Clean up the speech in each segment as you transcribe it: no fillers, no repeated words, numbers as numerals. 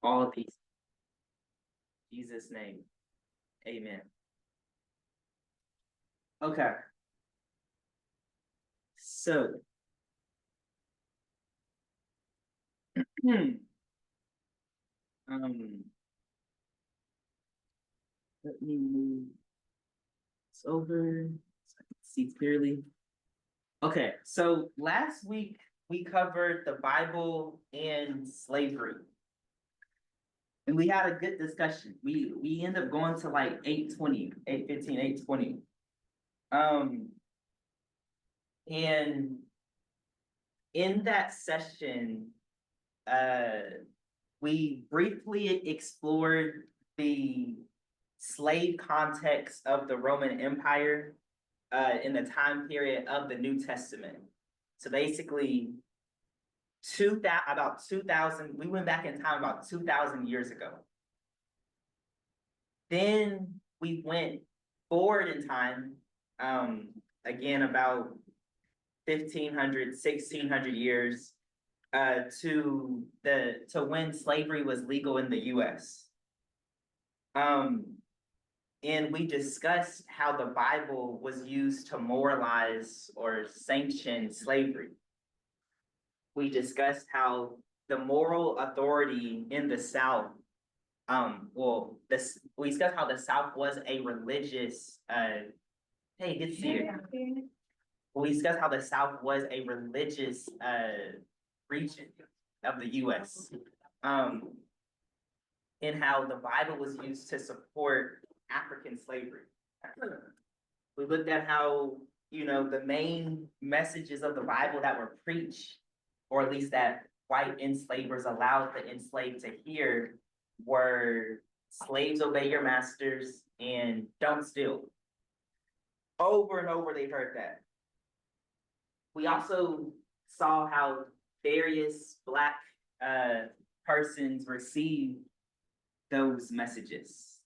all these. In Jesus' name, amen. Okay. So, um, let me move this over so I can see clearly. Okay, so last week we covered the Bible and slavery. And we had a good discussion. We ended up going to like 8:20, 8:15, 8:20. Um, and in that session, we briefly explored the slave context of the Roman Empire in the time period of the New Testament. So basically, about 2000, we went back in time about 2000 years ago. Then we went forward in time, again, about 1500, 1600 years to when slavery was legal in the US. And we discussed how the Bible was used to moralize or sanction slavery. We discussed how the moral authority in the South, we discussed how the South was a religious, hey, good to see you. We discussed how the South was a religious region of the US. And how the Bible was used to support African slavery. We looked at how, the main messages of the Bible that were preached, or at least that white enslavers allowed the enslaved to hear, were slaves obey your masters and don't steal. Over and over they've heard that. We also saw how various Black persons received those messages.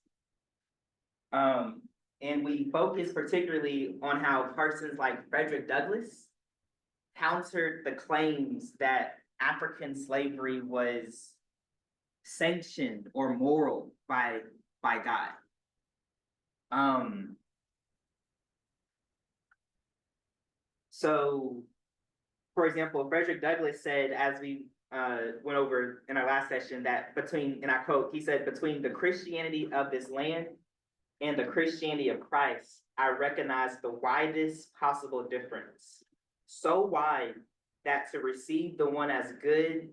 And we focused particularly on how persons like Frederick Douglass countered the claims that African slavery was sanctioned or moral by God. So, for example, Frederick Douglass said, as we went over in our last session, that and I quote, he said, between the Christianity of this land and the Christianity of Christ, I recognize the widest possible difference. So wide that to receive the one as good,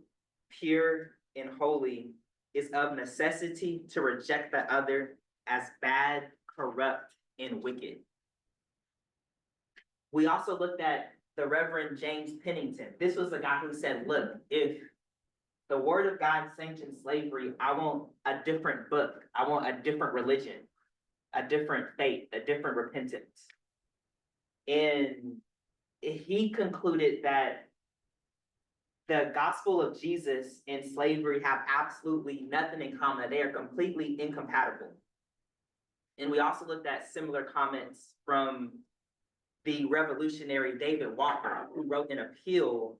pure, and holy is of necessity to reject the other as bad, corrupt, and wicked. We also looked at the Reverend James Pennington. This was a guy who said, look, if the word of God sanctions slavery, I want a different book. I want a different religion, a different faith, a different repentance. And he concluded that the gospel of Jesus and slavery have absolutely nothing in common. They are completely incompatible. And we also looked at similar comments from the revolutionary David Walker, who wrote an appeal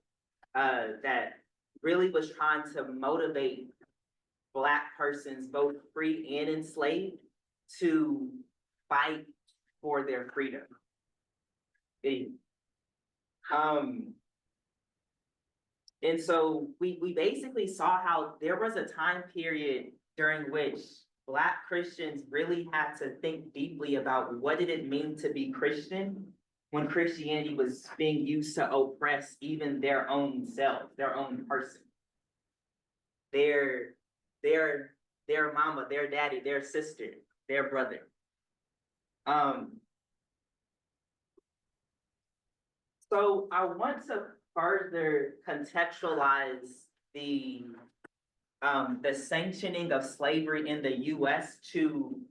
that really was trying to motivate Black persons, both free and enslaved, to fight for their freedom. And so we basically saw how there was a time period during which Black Christians really had to think deeply about what did it mean to be Christian when Christianity was being used to oppress even their own self, their own person. Their mama, their daddy, their sister, their brother. So I want to further contextualize the sanctioning of slavery in the U.S. to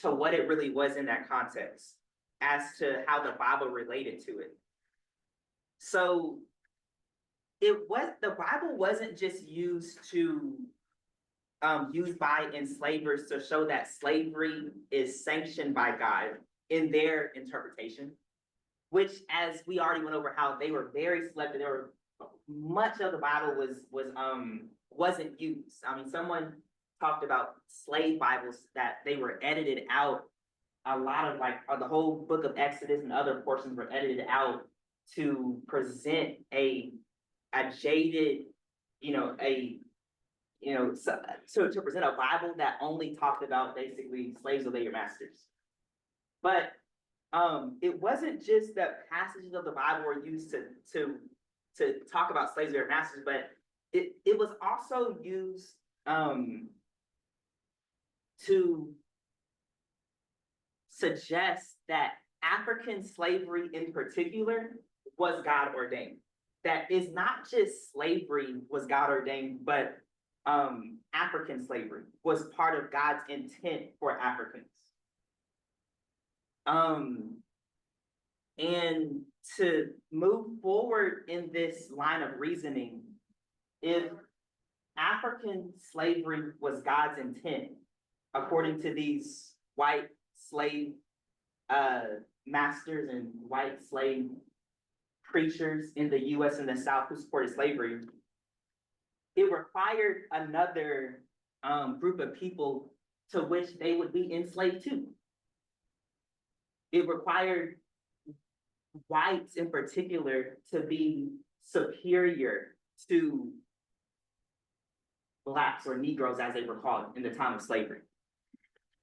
what it really was in that context, as to how the Bible related to it. So the Bible wasn't just used by enslavers to show that slavery is sanctioned by God in their interpretation, which, as we already went over, how they were very selective. Much of the Bible was wasn't used. I mean, someone talked about slave Bibles that they were edited out. A lot of the whole book of Exodus and other portions were edited out to present a jaded, to present a Bible that only talked about basically slaves obey your masters. But it wasn't just that passages of the Bible were used to talk about slaves obey their masters, but it was also used to suggest that African slavery in particular was God ordained. That is not just slavery was God ordained, but African slavery was part of God's intent for Africans. And to move forward in this line of reasoning, if African slavery was God's intent, according to these white slave masters and white slave preachers in the US and the South who supported slavery, it required another group of people to which they would be enslaved to. It required whites in particular to be superior to Blacks or Negroes, as they were called in the time of slavery.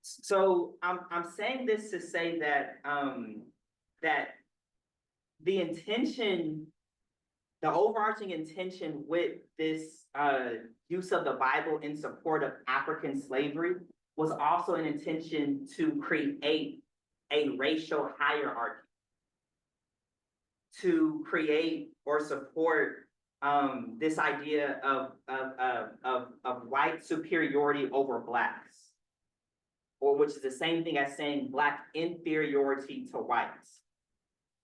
So I'm saying this to say that that the intention, the overarching intention with this use of the Bible in support of African slavery was also an intention to create a racial hierarchy, to create or support this idea of white superiority over Blacks, or which is the same thing as saying Black inferiority to whites.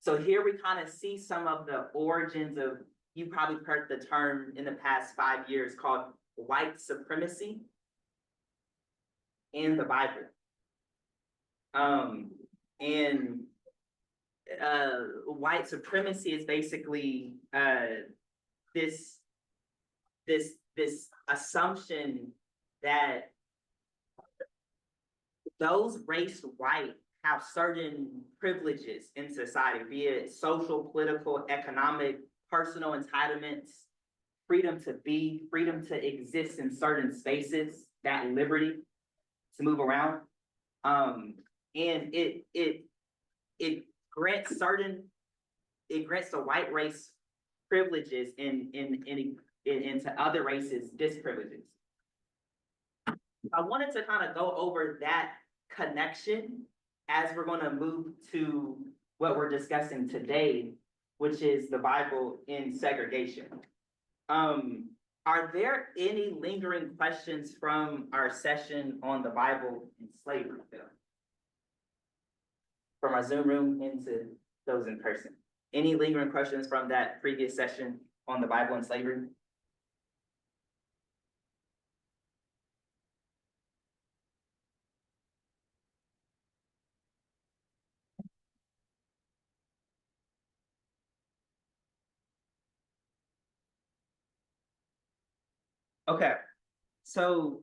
So here we kind of see some of the origins of, you probably heard the term in the past 5 years called white supremacy in the Bible. And white supremacy is basically this assumption that those raised white have certain privileges in society, be it social, political, economic, personal entitlements, freedom to be, freedom to exist in certain spaces, that liberty to move around. And it grants the white race privileges into other races disprivileges. I wanted to kind of go over that connection as we're going to move to what we're discussing today, which is the Bible in segregation. Are there any lingering questions from our session on the Bible in slavery, Phil? From our Zoom room into those in person. Any lingering questions from that previous session on the Bible and slavery? Okay, so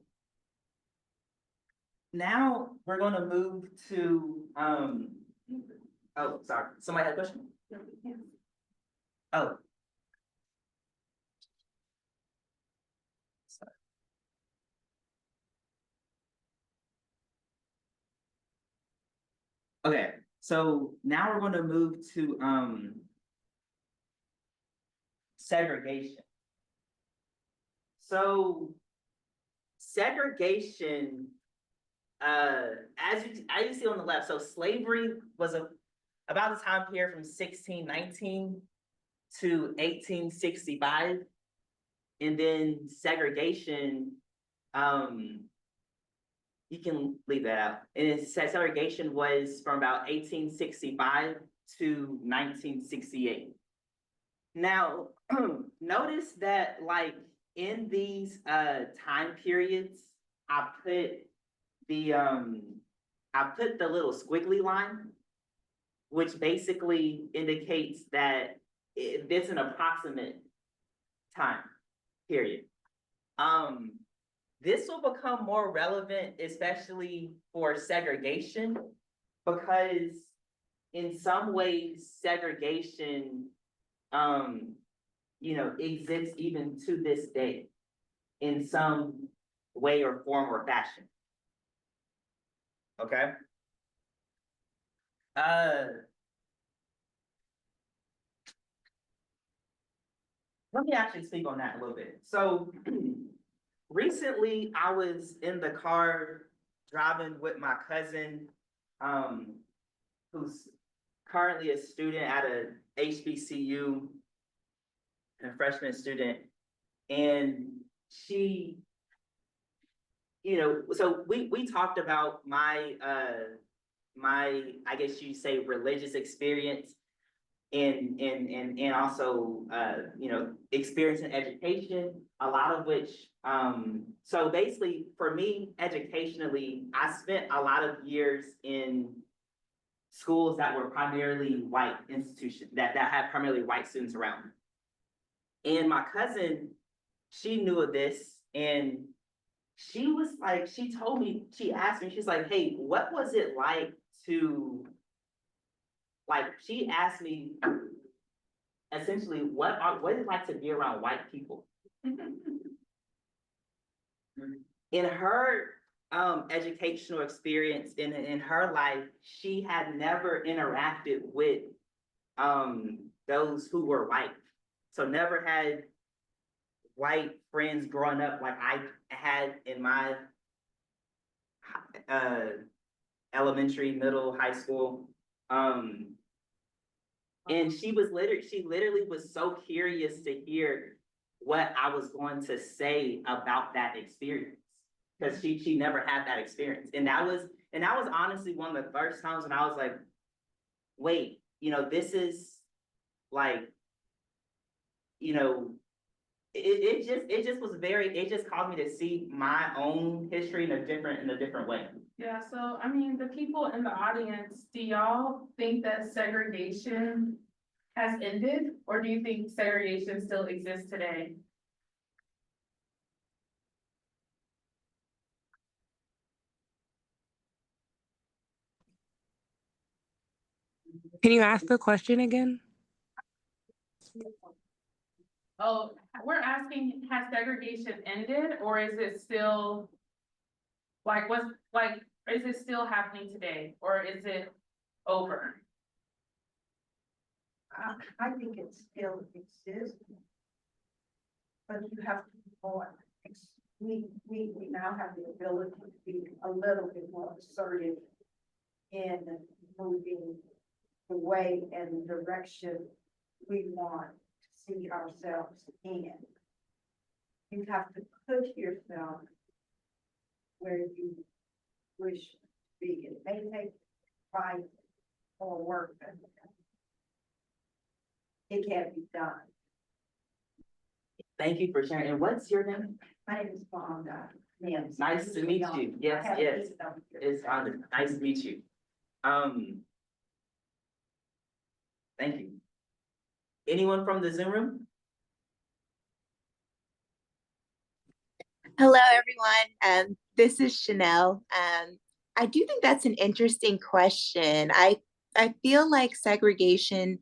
now we're going to move to, oh, sorry, somebody had a question? Oh. Sorry. Okay, so now we're going to move to segregation. So segregation, as you see on the left, so slavery was about the time period from 1619 to 1865, and then segregation, you can leave that out. And segregation was from about 1865 to 1968. Now, notice that like in these time periods, I put the little squiggly line, which basically indicates that it's an approximate time period. This will become more relevant, especially for segregation, because in some ways, segregation, exists even to this day in some way or form or fashion. Okay? Let me actually speak on that a little bit. So recently I was in the car driving with my cousin, who's currently a student at a HBCU, a freshman student, and she, so we talked about my I guess you say religious experience and also experience in education, a lot of which so basically for me educationally, I spent a lot of years in schools that were primarily white institutions that had primarily white students around. And my cousin, she knew of this, and she was like, she asked me, she's like, hey, what was it like to, like, she asked me essentially, what is it like to be around white people? In her educational experience in her life, she had never interacted with those who were white. So never had white friends growing up like I had in my uh, elementary, middle, high school. And she literally was so curious to hear what I was going to say about that experience. Because she never had that experience. And that was honestly one of the first times when I was like, wait, this is like, it just was it just caused me to see my own history in a different way. Yeah, so I mean, the people in the audience, do y'all think that segregation has ended, or do you think segregation still exists today? Can you ask the question again? Oh, we're asking, has segregation ended, or is it still is it still happening today, or is it over? I think it still exists. But you have to be more, we now have the ability to be a little bit more assertive in moving the way and the direction we want to see ourselves in. You have to put yourself where you wish to be. It may take fight or work, but it can't be done. Thank you for sharing. And what's your name? My name is Fonda. Yes. Nice to meet you. Yes, yes. It's Fonda. Nice to meet you. Thank you. Anyone from the Zoom room? Hello, everyone. This is Chanel. I do think that's an interesting question. I feel like segregation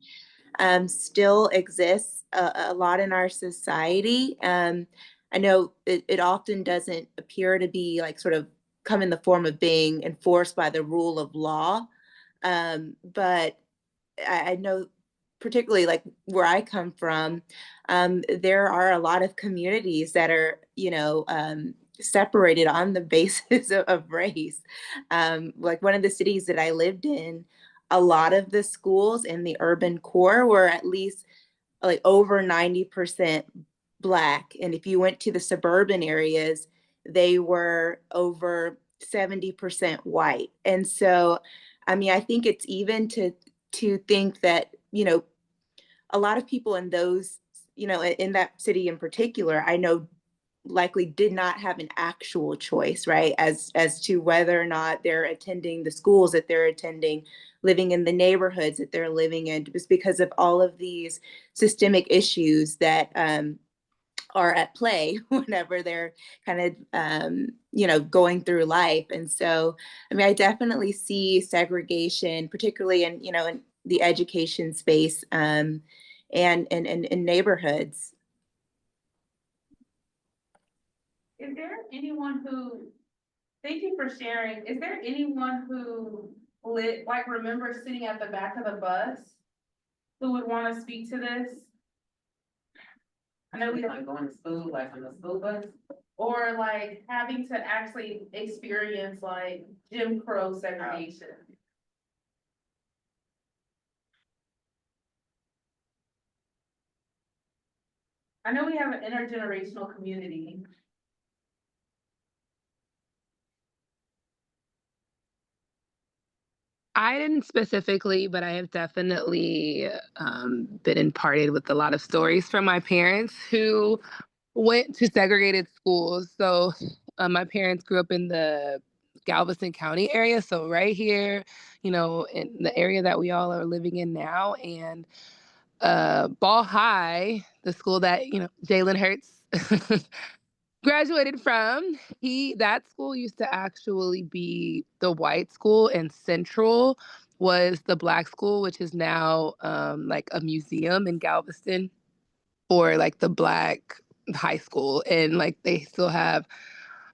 still exists a lot in our society. I know it often doesn't appear to be like sort of come in the form of being enforced by the rule of law. But I know particularly like where I come from, there are a lot of communities that are, separated on the basis of race. Like one of the cities that I lived in, a lot of the schools in the urban core were at least like over 90% Black. And if you went to the suburban areas, they were over 70% white. And so, I mean, I think it's even to think that, a lot of people in those, in that city in particular, I know likely did not have an actual choice, right? As to whether or not they're attending the schools that they're attending, living in the neighborhoods that they're living in, just because of all of these systemic issues that are at play whenever they're kind of, going through life. And so, I mean, I definitely see segregation, particularly in the education space, and in neighborhoods. Is there anyone who, thank you for sharing, is there anyone who remember sitting at the back of the bus who would want to speak to this? I know we don't, Going to school, like on the school bus. or like having to actually experience like Jim Crow segregation. I know we have an intergenerational community. I didn't specifically, but I have definitely been imparted with a lot of stories from my parents who went to segregated schools. So my parents grew up in the Galveston County area, so right here, in the area that we all are living in now. And Ball High, the school that Jalen Hurts graduated from, that school used to actually be the white school, and Central was the black school, which is now like a museum in Galveston, or like the black high school. And like they still have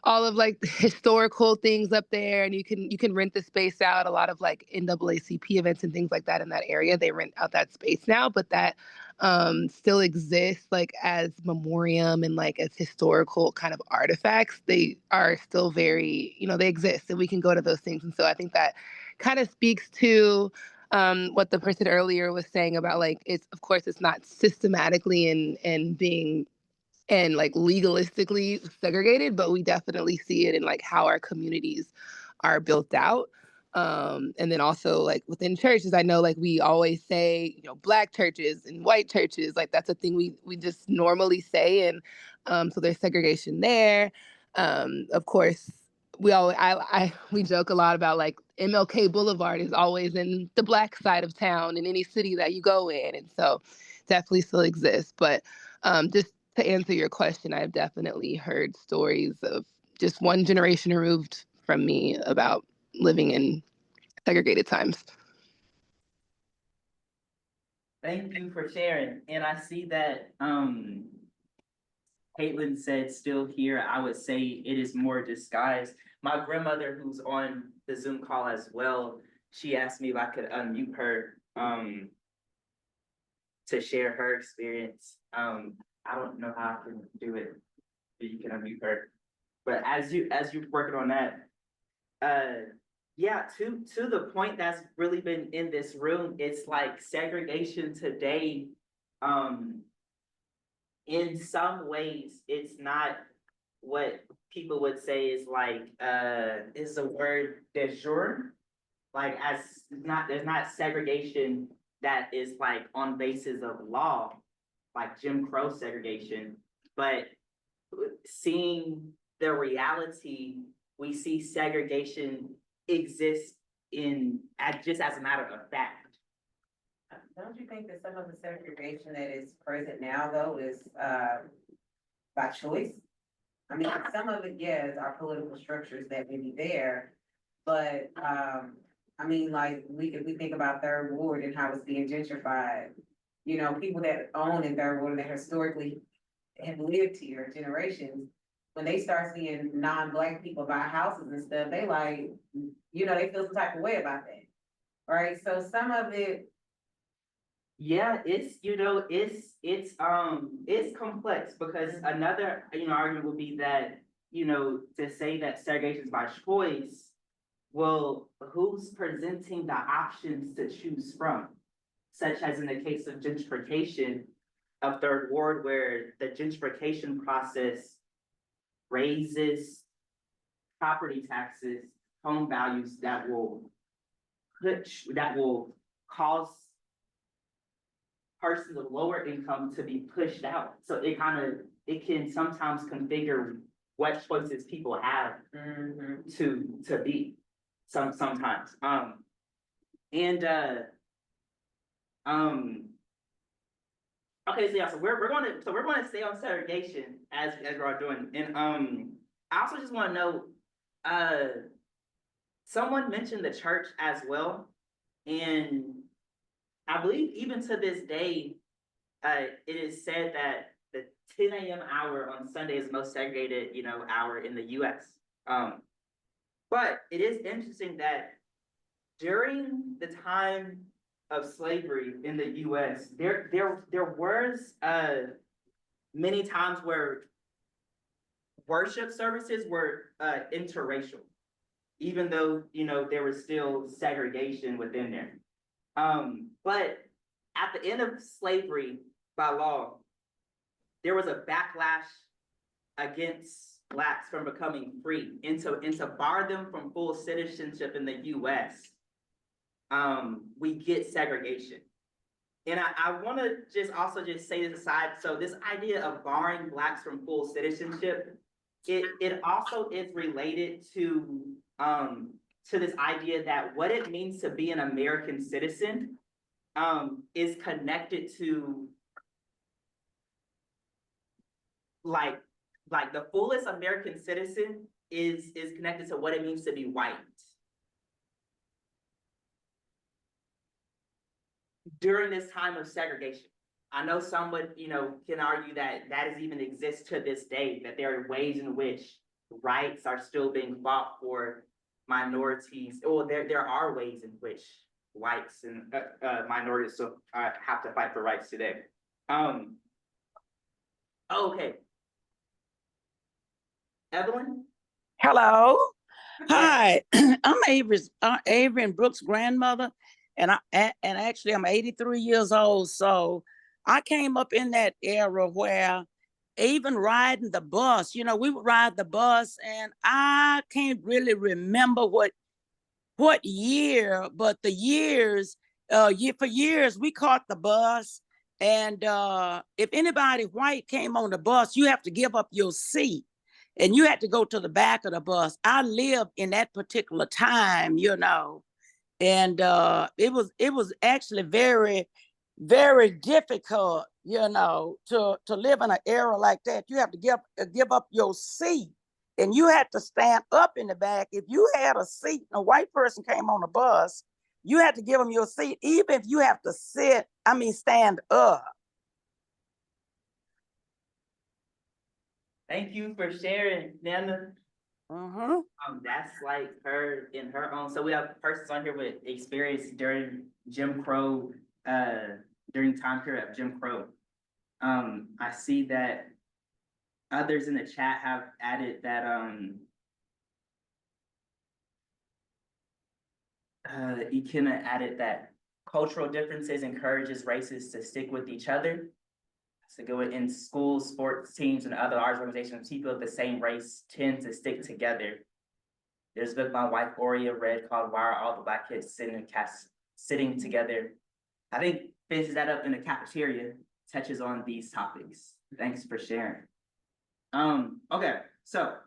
all of like the historical things up there, and you can rent the space out. A lot of like NAACP events and things like that in that area, they rent out that space now, but that still exists like as memoriam and like as historical kind of artifacts. They are still very, they exist, and we can go to those things. And so I think that kind of speaks to what the person earlier was saying about like, it's, of course, it's not systematically and being and like legalistically segregated, but we definitely see it in like how our communities are built out. And then also like within churches, I know like we always say, black churches and white churches, like that's a thing we just normally say. And so there's segregation there. Of course, we joke a lot about like MLK Boulevard is always in the black side of town in any city that you go in. And so definitely still exists. But just to answer your question, I've definitely heard stories of just one generation removed from me about living in segregated times. Thank you for sharing. And I see that, Caitlin said still here. I would say it is more disguised. My grandmother, who's on the Zoom call as well, she asked me if I could unmute her, to share her experience. I don't know how I can do it, but you can unmute her. But as you're working on that, yeah, to the point that's really been in this room, it's like segregation today, in some ways, it's not what people would say is like, is the word de jure. Like, as not, there's not segregation that is like on basis of law, like Jim Crow segregation, but seeing the reality, we see segregation exist just as a matter of fact. Don't you think that some of the segregation that is present now, though, is by choice? I mean, some of it, yes, our political structures that may be there, but I mean, like, if we think about Third Ward and how it's being gentrified, people that own in Third Ward and that historically have lived here generations, when they start seeing non-black people buy houses and stuff, they like, they feel some type of way about that, right? So some of it. Yeah, it's complex, because another, argument would be that, to say that segregation is by choice, well, who's presenting the options to choose from? Such as in the case of gentrification of Third Ward, where the gentrification process raises property taxes, home values that will cause persons of lower income to be pushed out. So it can sometimes configure what choices people have to be sometimes. And Okay, so yeah, so we're gonna stay on segregation as we're all doing, and I also just want to know, uh, someone mentioned the church as well, and I believe even to this day, it is said that the 10 a.m. hour on Sunday is the most segregated, hour in the U.S. But it is interesting that during the time of slavery in the U.S., there was many times where worship services were interracial, even though there was still segregation within there. But at the end of slavery by law, there was a backlash against blacks from becoming free, and to bar them from full citizenship in the U.S. We get segregation. And I want to just say this aside. So this idea of barring blacks from full citizenship, it also is related to this idea that what it means to be an American citizen is connected to like the fullest American citizen is connected to what it means to be white. During this time of segregation, I know some would, can argue that is even exists to this day, that there are ways in which rights are still being fought for minorities, or there are ways in which whites and minorities still have to fight for rights today. Okay. Evelyn? Hello. Hi, I'm Avery and Brooke's grandmother, and actually I'm 83 years old. So I came up in that era where even riding the bus, we would ride the bus, and I can't really remember what year, but the years, for years we caught the bus, and if anybody white came on the bus, you have to give up your seat and you had to go to the back of the bus. I lived in that particular time, and it was actually very, very difficult, to live in an era like that. You have to give up your seat, and you had to stand up in the back. If you had a seat and a white person came on the bus, you had to give them your seat, even if you have to stand up. Thank you for sharing, Nana. Uh-huh. That's like her in her own. So we have persons on here with experience during Jim Crow, during time period of Jim Crow. I see that others in the chat have added that Ikena added that cultural differences encourages races to stick with each other. So go in schools, sports teams, and other arts organizations, people of the same race tend to stick together. There's a book my wife Oria read called "Why Are All the Black Kids Sitting Together?" I think finishes that up in the cafeteria, touches on these topics. Thanks for sharing. Okay, so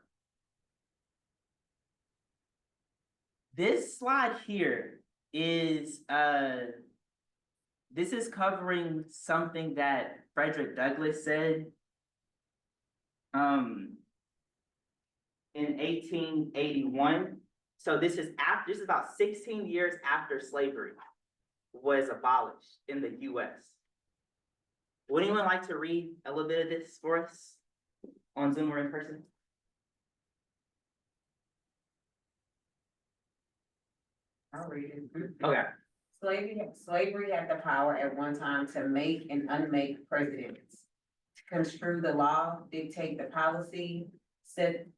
this slide here is this is covering something that Frederick Douglass said in 1881. So this is about 16 years after slavery was abolished in the US. Would anyone like to read a little bit of this for us on Zoom or in person? I'll read it. Okay. Slavery had the power at one time to make and unmake presidents, to construe the law, dictate the policy, set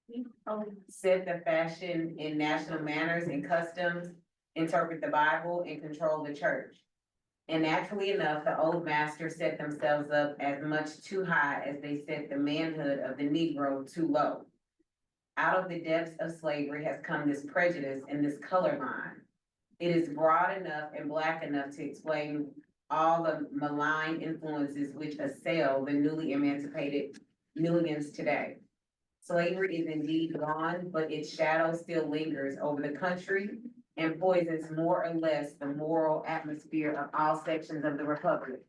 the fashion in national manners and customs, interpret the Bible, and control the church. And naturally enough, the old masters set themselves up as much too high as they set the manhood of the Negro too low. Out of the depths of slavery has come this prejudice and this color line. It is broad enough and black enough to explain all the malign influences which assail the newly emancipated millions today. Slavery is indeed gone, but its shadow still lingers over the country, and poisons more or less the moral atmosphere of all sections of the Republic.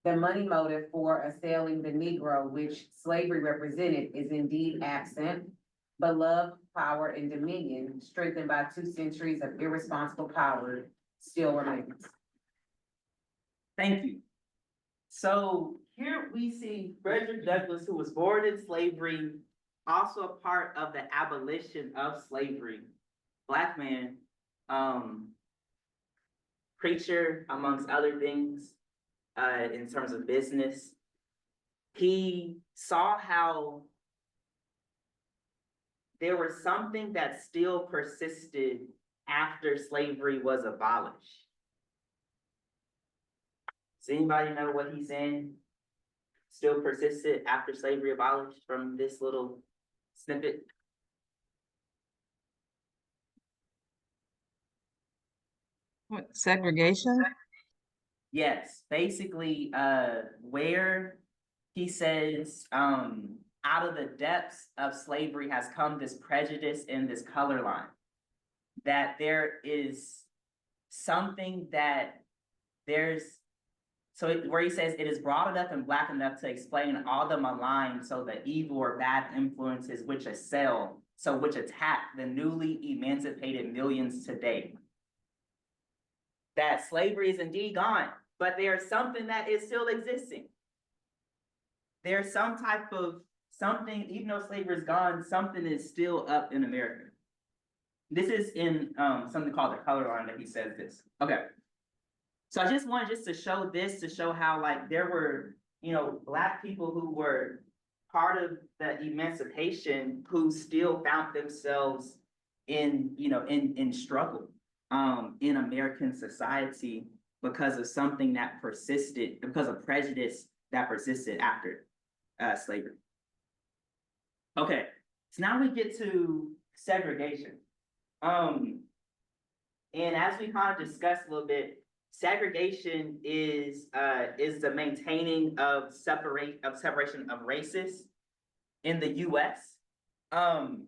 The money motive for assailing the Negro, which slavery represented, is indeed absent, but love, power, and dominion, strengthened by 2 centuries of irresponsible power, still remains. Thank you. So here we see Frederick Douglass, who was born in slavery, also a part of the abolition of slavery. Black man, preacher, amongst other things, in terms of business. He saw how there was something that still persisted after slavery was abolished. Does anybody know what he's saying? Still persisted after slavery abolished from this little snippet? What, segregation? Yes, basically, where he says, out of the depths of slavery has come this prejudice and this color line. That there is something that where he says it is broad enough and black enough to explain all the malign, so the evil or bad influences which which attack the newly emancipated millions today. That slavery is indeed gone, but there's something that is still existing. There's some type of something, even though slavery is gone, something is still up in America. This is in something called the color line that he says this. Okay. So I just wanted to show this, to show how like there were, Black people who were part of the emancipation who still found themselves in struggle in American society because of something that persisted, because of prejudice that persisted after slavery. Okay, so now we get to segregation. And as we kind of discussed a little bit, segregation is the maintaining of separation of races in the US. But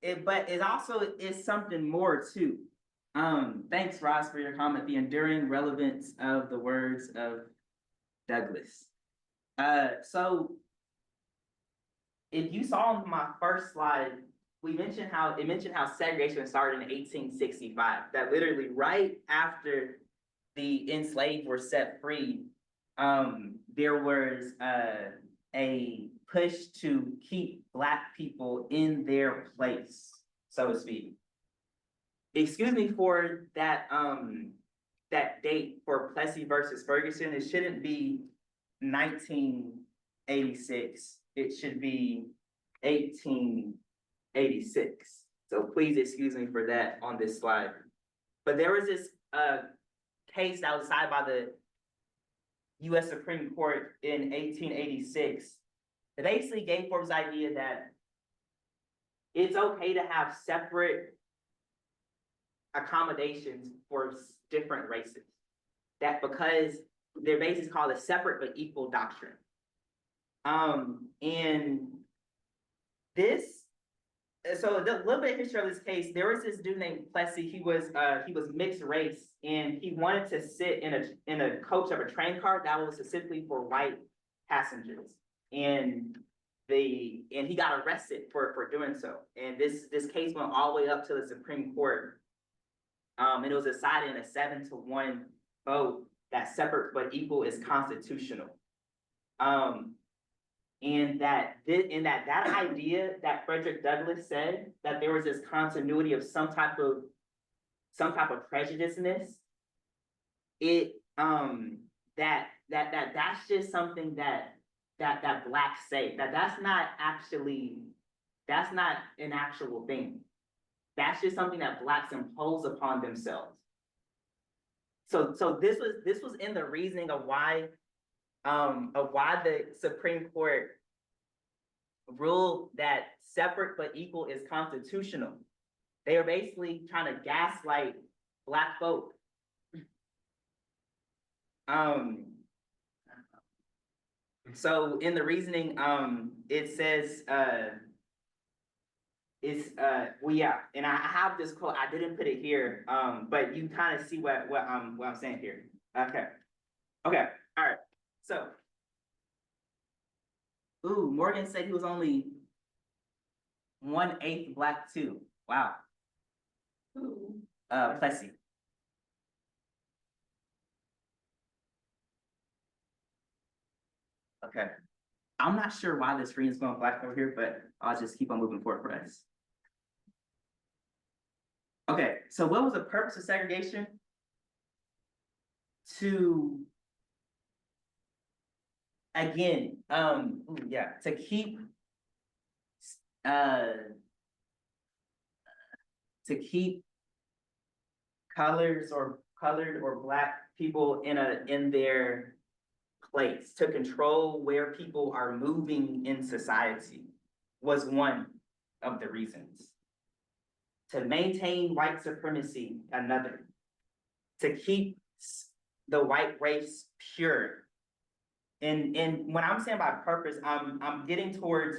it also is something more too. Thanks, Ross, for your comment, the enduring relevance of the words of Douglass. So if you saw on my first slide, it mentioned how segregation started in 1865. That literally right after the enslaved were set free, there was a push to keep Black people in their place, so to speak. Excuse me for that date for Plessy versus Ferguson. It shouldn't be 1986. It should be 1886. So please excuse me for that on this slide. But there was this case that was decided by the US Supreme Court in 1886 that basically gave forth this idea that it's okay to have separate accommodations for different races. That because they're basically called a separate but equal doctrine. And this, so a little bit of history of this case, there was this dude named Plessy. He was mixed race, and he wanted to sit in a coach of a train car that was specifically for white passengers. And he got arrested for doing so. And this case went all the way up to the Supreme Court. And it was decided in a 7-1 vote that separate but equal is constitutional. And that idea that Frederick Douglass said, that there was this continuity of some type of prejudiceness, that's just something that Blacks say, that's not an actual thing. That's just something that Blacks impose upon themselves. So this was in the reasoning of why the Supreme Court ruled that separate but equal is constitutional. They were basically trying to gaslight Black folk. So in the reasoning, it says It's, well, yeah, and I have this quote, I didn't put it here, but you kind of see what I'm saying here. Okay, okay, all right, so. Ooh, Morgan said he was only 1/8 black too. Wow. Ooh. Plessy. Okay. I'm not sure why the screen is going black over here, but I'll just keep on moving forward for us. Okay, so what was the purpose of segregation? To, again, yeah, to keep, uh, to keep colored or black people in their place, to control where people are moving in society was one of the reasons. To maintain white supremacy, another. To keep the white race pure. And when I'm saying by purpose, I'm getting towards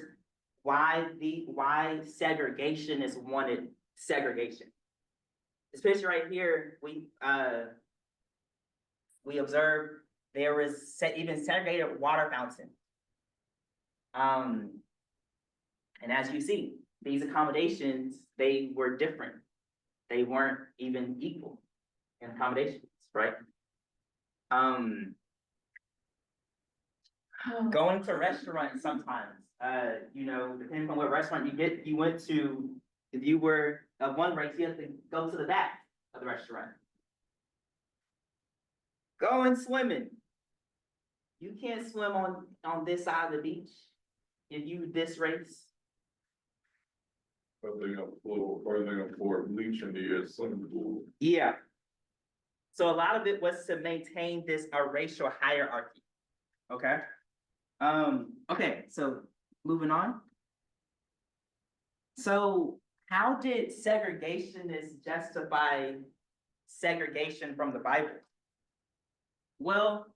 why segregation is wanted, segregation. Especially right here, we observed there was even segregated water fountain. And as you see, these accommodations, they were different. They weren't even equal in accommodations, right? Going to restaurants sometimes, depending on what restaurant you went to, if you were of one race, you have to go to the back of the restaurant. Going swimming. You can't swim on this side of the beach if you this race. Are they gonna pour bleach in the swimming pool? Yeah. So a lot of it was to maintain this racial hierarchy. Okay. Okay, so moving on. So how did segregationists justify segregation from the Bible? Well,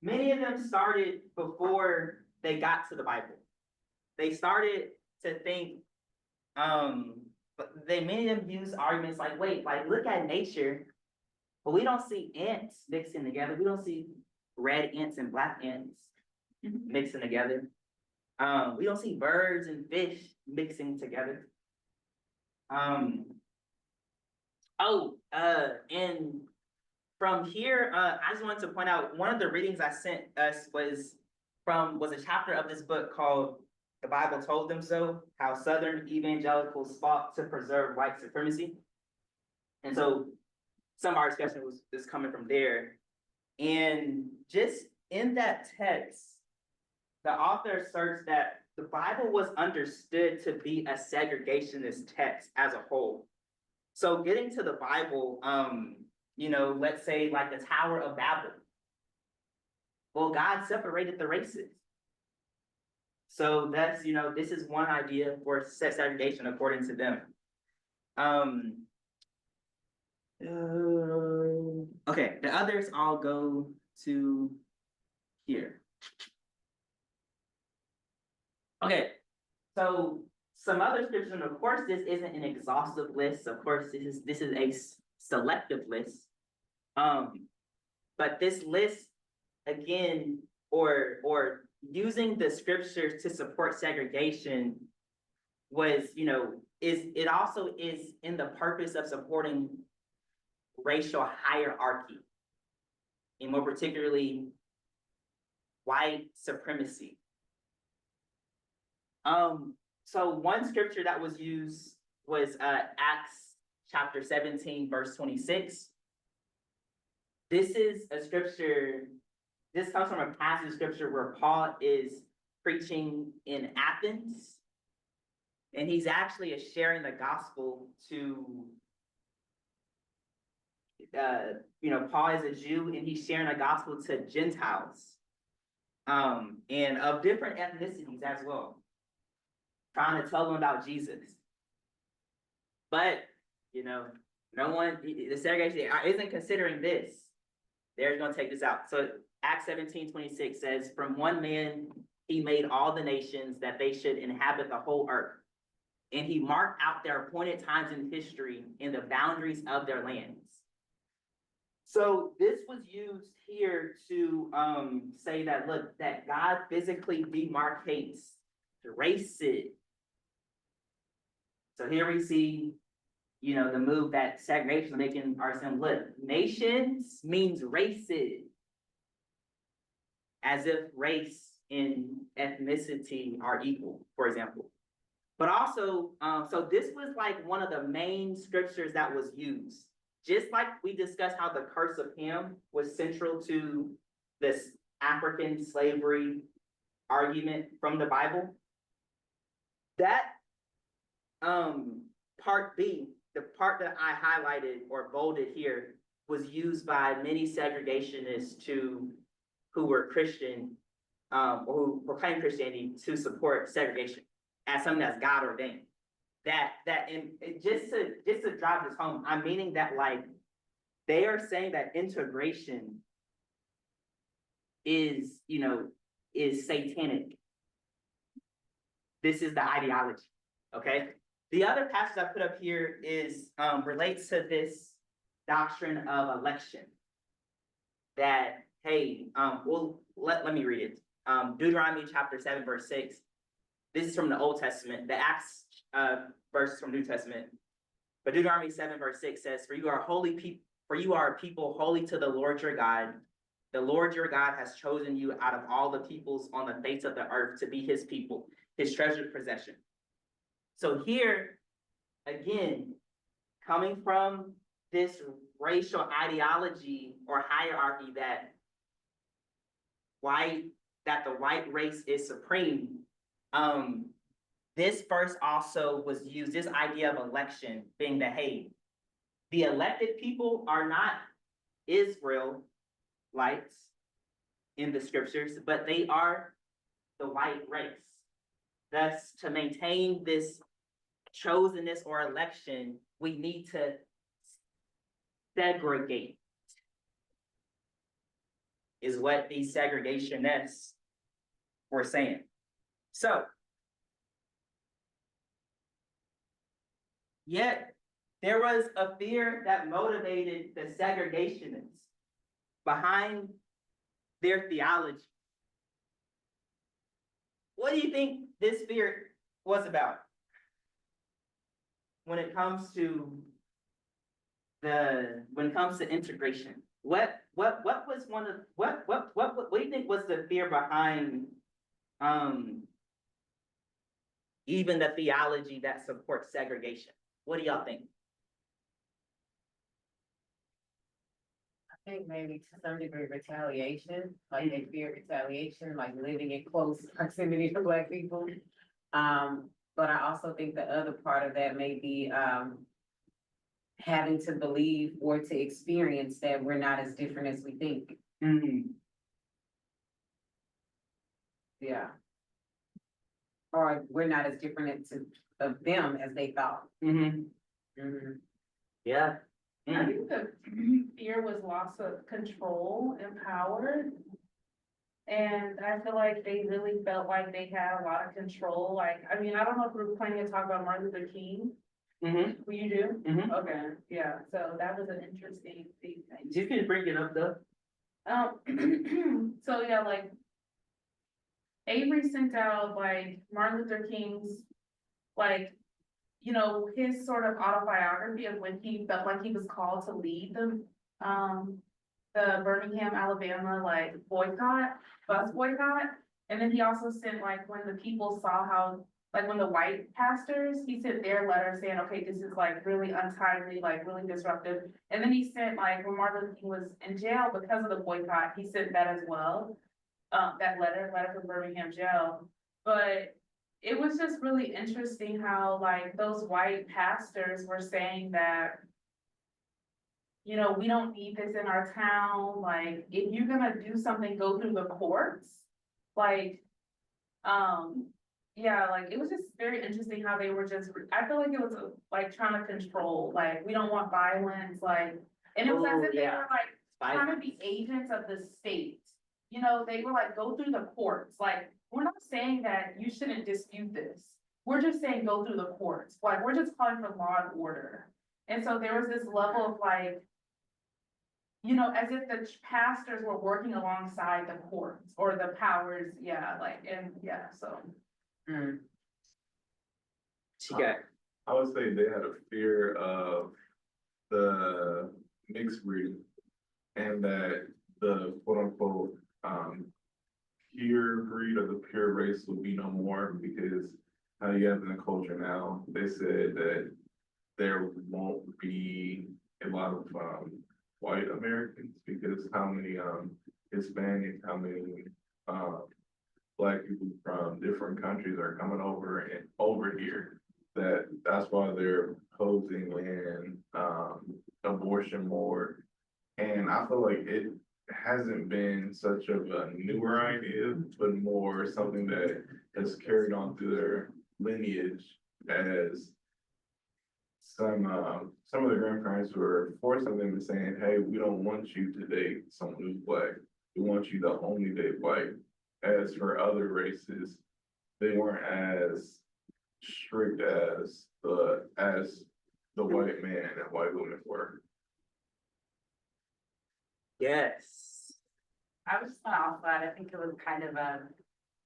many of them started before they got to the Bible. They started to think, but many of them use arguments like, wait, like look at nature, but we don't see ants mixing together. We don't see red ants and black ants mixing together. We don't see birds and fish mixing together. And from here, I just wanted to point out one of the readings I sent us was a chapter of this book called "The Bible Told Them So: How Southern Evangelicals Fought to Preserve White Supremacy." And so some of our discussion is coming from there. And just in that text, the author asserts that the Bible was understood to be a segregationist text as a whole. So getting to the Bible, let's say like the Tower of Babel. Well, God separated the races. So that's, this is one idea for segregation according to them. Okay, the others all go to here. Okay, so some other scriptures, and of course, this isn't an exhaustive list. Of course, this is a selective list. But this list, again, or using the scriptures to support segregation was, it also is in the purpose of supporting racial hierarchy, and more particularly, white supremacy. So one scripture that was used was Acts chapter 17, verse 26. This is a scripture, this comes from a passage of scripture where Paul is preaching in Athens, and he's actually sharing the gospel to, Paul is a Jew, and he's sharing the gospel to Gentiles, and of different ethnicities as well, trying to tell them about Jesus. But, no one, the segregation isn't considering this. They're going to take this out. So Acts 17:26 says, from one man, he made all the nations that they should inhabit the whole earth. and he marked out their appointed times in history and the boundaries of their lands. So this was used here to say that, look, that God physically demarcates races. So here we see, you know, the move that segregation is making our saying, look, nations means races. As if race and ethnicity are equal, for example. But also, so this was like one of the main scriptures that was used. Just like we discussed how the curse of Ham was central to this African slavery argument from the Bible. That part B, the part that I highlighted or bolded here, was used by many segregationists who were Christian, or who proclaim Christianity to support segregation as something that's God ordained. And just to drive this home, I'm meaning that like they are saying that integration is, you know, is satanic. This is the ideology, okay? The other passage I put up here is relates to this doctrine of election. That, hey, well, let me read it. Deuteronomy chapter 7, verse 6. This is from the Old Testament. The Acts verses from New Testament. But Deuteronomy 7, verse 6 says, For you are a people holy to the Lord your God. The Lord your God has chosen you out of all the peoples on the face of the earth to be his people, his treasured possession. So here, again, coming from this racial ideology or hierarchy that the white race is supreme, this verse also was used, this idea of election being that, hey, the elected people are not Israelites in the scriptures, but they are the white race. Thus, to maintain this chosenness or election, we need to segregate, is what these segregationists were saying. So, yet there was a fear that motivated the segregationists behind their theology. What do you think this fear was about when it comes to integration? What was one of what do you think was the fear behind even the theology that supports segregation? What do y'all think? I think maybe to some degree retaliation, like they fear retaliation, like living in close proximity to Black people. But I also think the other part of that may be having to believe or to experience that we're not as different as we think. Yeah. Or we're not as different of them as they thought. Yeah. I think the fear was loss of control and power. And I feel like they really felt like they had a lot of control. Like, I mean, I don't know if we're planning to talk about Martin Luther King. Will you do? Okay, yeah, so that was an interesting thing. You can bring it up though. So yeah, like Avery sent out like Martin Luther King's, like, you know, his sort of autobiography of when he felt like he was called to lead the Birmingham, Alabama, like bus boycott. And then he also sent like when the people saw how, like when the white pastors, he sent their letter saying, okay, this is like really untimely, like really disruptive. And then he sent like when Martin Luther King was in jail because of the boycott, he sent that as well. That letter from Birmingham jail. But it was just really interesting how like those white pastors were saying that, you know, we don't need this in our town. Like, if you're gonna do something, go through the courts. Like, yeah, like it was just very interesting how they were just, I feel like it was like trying to control, like, we don't want violence, like, and it was as if they were like trying to be agents of the state. You know, they were like, go through the courts. Like, we're not saying that you shouldn't dispute this. we're just saying go through the courts, like, we're just calling for law and order. And so there was this level of like, you know, as if the pastors were working alongside the courts or the powers, yeah, like, and, yeah, so. She got, I would say they had a fear of the mixed breed and that the quote unquote, pure breed or the pure race will be no more because how you have in the culture now, they said that there won't be a lot of, white Americans because how many, Hispanic, how many, black people from different countries are coming over and over here. That's why they're opposing and abortion more. And I feel like it hasn't been such of a newer idea, but more something that has carried on through their lineage as some of the grandparents were forcing them and saying, hey, we don't want you to date someone who's black. We want you to only date white. As for other races, they weren't as strict as the white man and white women were. yes. I was just gonna also add, I think it was kind of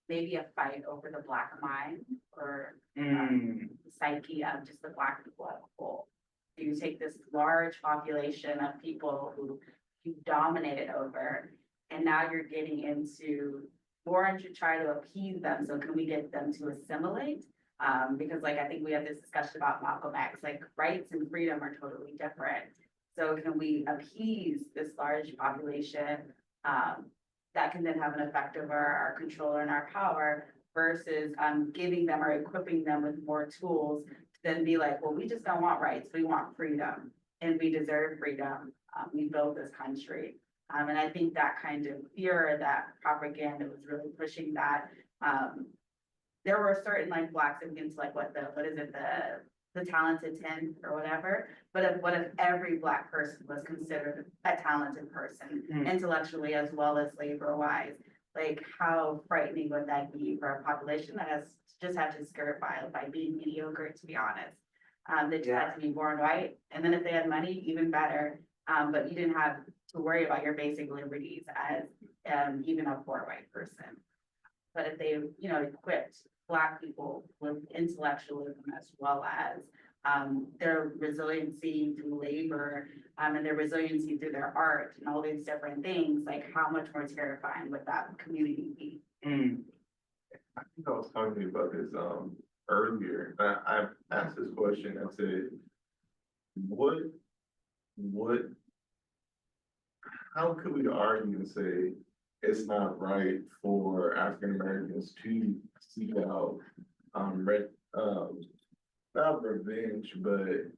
maybe a fight over the black mind or Mm, the psyche of just the black people as a whole. You take this large population of people who you dominated over, and now you're getting into more to try to appease them. So can we get them to assimilate? Because like, I think we had this discussion about Malcolm X, like rights and freedom are totally different. So can we appease this large population, that can then have an effect over our control and our power versus, giving them or equipping them with more tools to then be like, well, we just don't want rights, we want freedom and we deserve freedom. We built this country. And I think that kind of fear, that propaganda was really pushing that. There were certain like blacks into like what is it, the talented 10 or whatever, but what if every black person was considered a talented person, intellectually as well as labor wise? Like, how frightening would that be for a population that has just had to skirt by being mediocre, to be honest? They just had to be born white, and then if they had money, even better. But you didn't have to worry about your basic liberties as even a poor white person. But if they, you know, equipped Black people with intellectualism as well as their resiliency through labor, and their resiliency through their art and all these different things, like how much more terrifying would that community be? mm, I think I was talking to you about this earlier. I asked this question. I said, what how could we argue and say it's not right for African Americans to seek out not revenge, but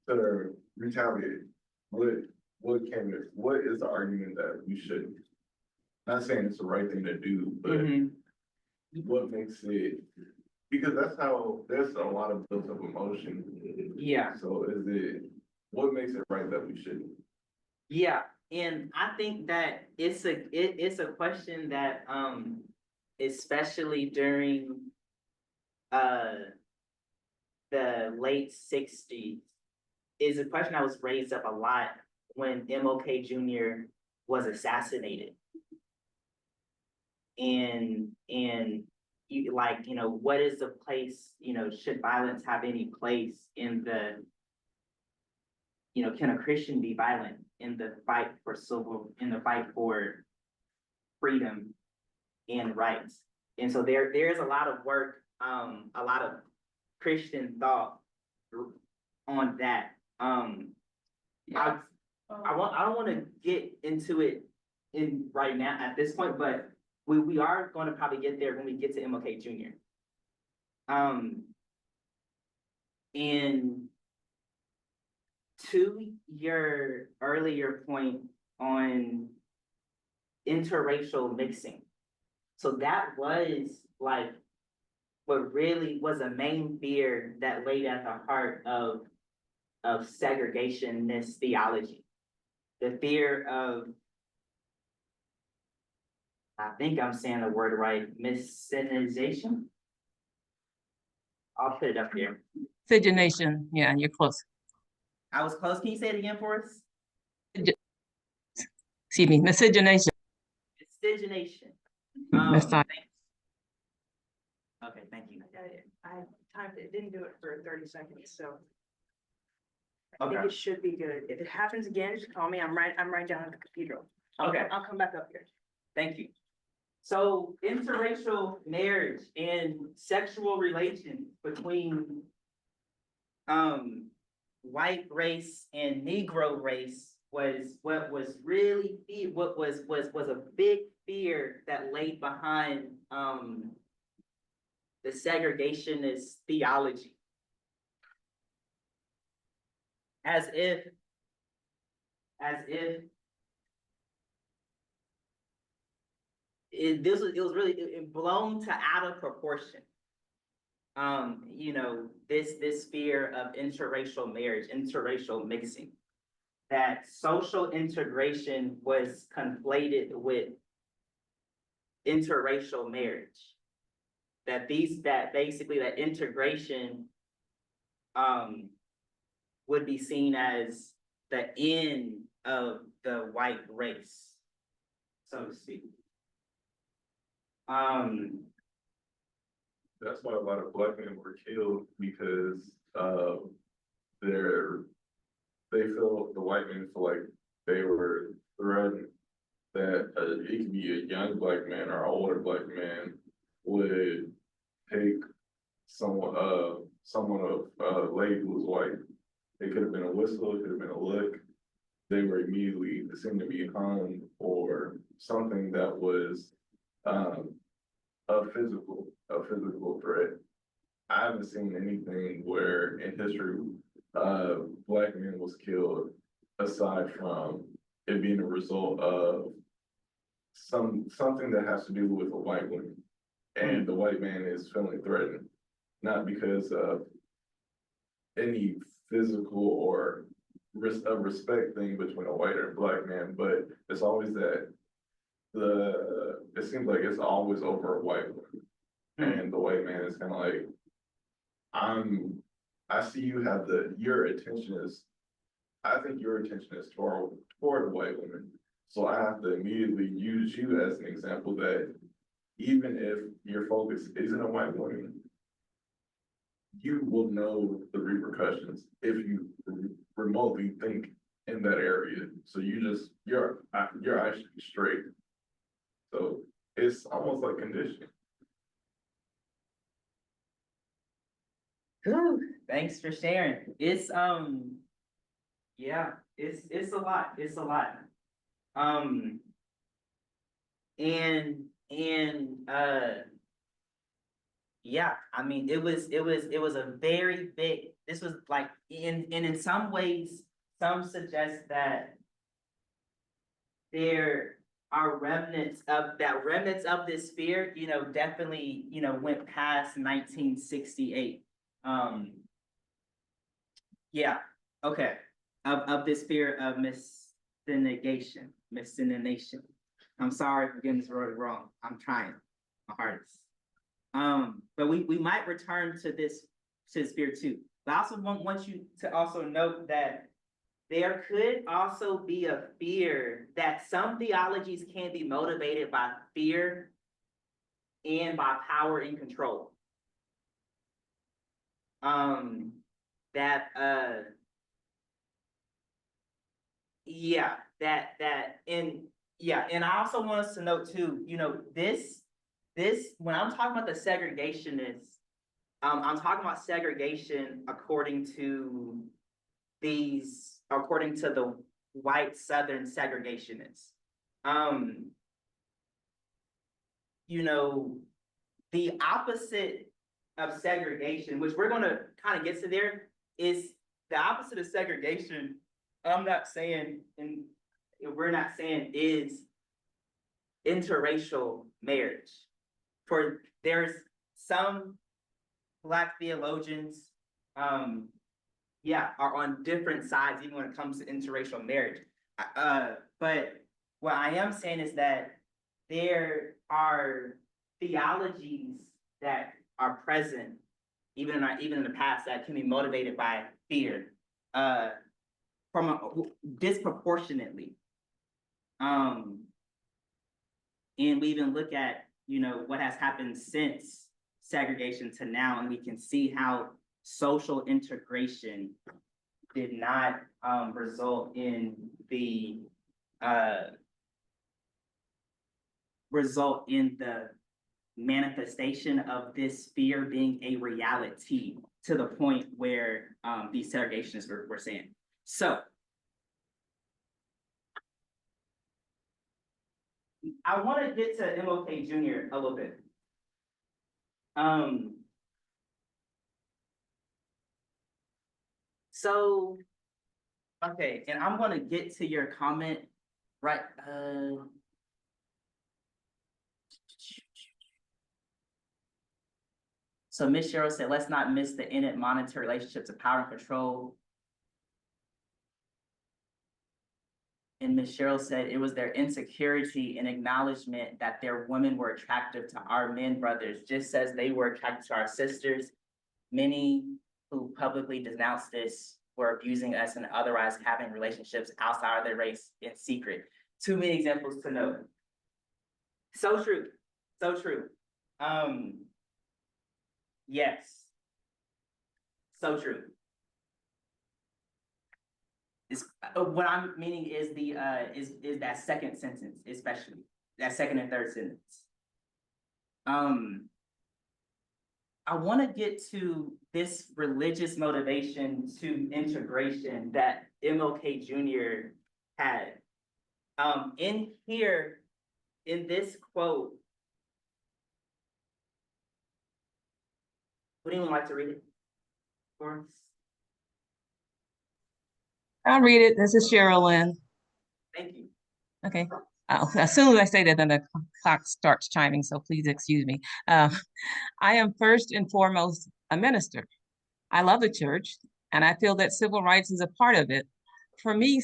to retaliate? What is the argument that we shouldn't? Not saying it's the right thing to do, but mhm. what makes it, because that's how, there's a lot of built up emotion. Yeah. So what makes it right that we shouldn't? Yeah, and I think that it's a question that especially during the late 60s is a question that was raised up a lot when MLK Jr. was assassinated. And you like, you know, what is the place, you know, should violence have any place in the, you know, can a Christian be violent in the fight for freedom and rights? And so there's a lot of work, a lot of Christian thought on that. Yeah. I don't want to get into it in right now at this point, but we are going to probably get there when we get to MLK Jr. And to your earlier point on interracial mixing. So that was like what really was a main fear that laid at the heart of segregationist theology. The fear of I think I'm saying the word right, miscegenation. I'll put it up here. Miscegenation, yeah, you're close. I was close. Can you say it again for us? Excuse me, miscegenation. Miscegenation. That's fine. Thanks. Okay, thank you. I typed it, didn't do it for 30 seconds, so. I Okay, think it should be good. If it happens again, just call me. I'm right down at the cathedral. okay, I'll come back up here. thank you. So interracial marriage and sexual relations between white race and Negro race was what was really what was a big fear that laid behind the segregationist theology. As if it was really blown to out of proportion. You know, this fear of interracial marriage, interracial mixing, that social integration was conflated with interracial marriage. That basically that integration would be seen as the end of the white race, so to speak. That's why a lot of black men were killed because they feel the white men feel like they were threatened that it could be a young black man or older black man would take someone of lady who was white. It could have been a whistle, it could have been a look. They were immediately assumed to be hung or something that was a physical threat. I haven't seen anything where in history black man was killed aside from it being a result of something that has to do with a white woman. And the white man is feeling threatened, not because of any physical or respect thing between a white and black man, but it's always that it seems like it's always over a white woman. And the white man is kind of like, I see you have I think your attention is toward a white woman. So I have to immediately use you as an example that even if your focus isn't a white woman, you will know the repercussions if you remotely think in that area. So your eyes should be straight. So it's almost like conditioning. Whew, thanks for sharing. It's yeah, it's a lot. It's a lot. And yeah, I mean it was a very big, this was like in some ways, some suggest that there are remnants of this fear, you know, definitely, you know, went past 1968. Yeah, okay, of this fear of miscegenation. I'm sorry for getting this word wrong. I'm trying my hardest. But we might return to this fear too. But I also want you to also note that there could also be a fear that some theologies can be motivated by fear and by power and control. And I also want us to note too, you know, this when I'm talking about the segregationists, I'm talking about segregation according to the white Southern segregationists. You know, the opposite of segregation, which we're gonna kind of get to there, is the opposite of segregation. I'm not saying, and we're not saying is interracial marriage. For there's some Black theologians, are on different sides, even when it comes to interracial marriage. But what I am saying is that there are theologies that are present, even in the past, that can be motivated by fear, disproportionately. And we even look at, what has happened since segregation to now, and we can see how social integration did not result in the manifestation of this fear being a reality to the point where these segregationists were saying. So I want to get to MLK Jr. a little bit. So, okay, and I'm gonna get to your comment, right? So Ms. Cheryl said, let's not miss the innate monetary relationships of power and control. And Ms. Cheryl said it was their insecurity and acknowledgement that their women were attractive to our men brothers, just as they were attracted to our sisters. Many who publicly denounced this were abusing us and otherwise having relationships outside of their race in secret. Too many examples to note. So true, so true. Yes, so true. What I'm meaning is is that second sentence, especially that second and third sentence. I want to get to this religious motivation to integration that MLK Jr. had. In here, in this quote, would anyone like to read it for us? I'll read it. This is Cheryl Lynn. Thank you. Okay. As soon as I say that, then the clock starts chiming, so please excuse me. I am first and foremost a minister. I love the church, and I feel that civil rights is a part of it. For me,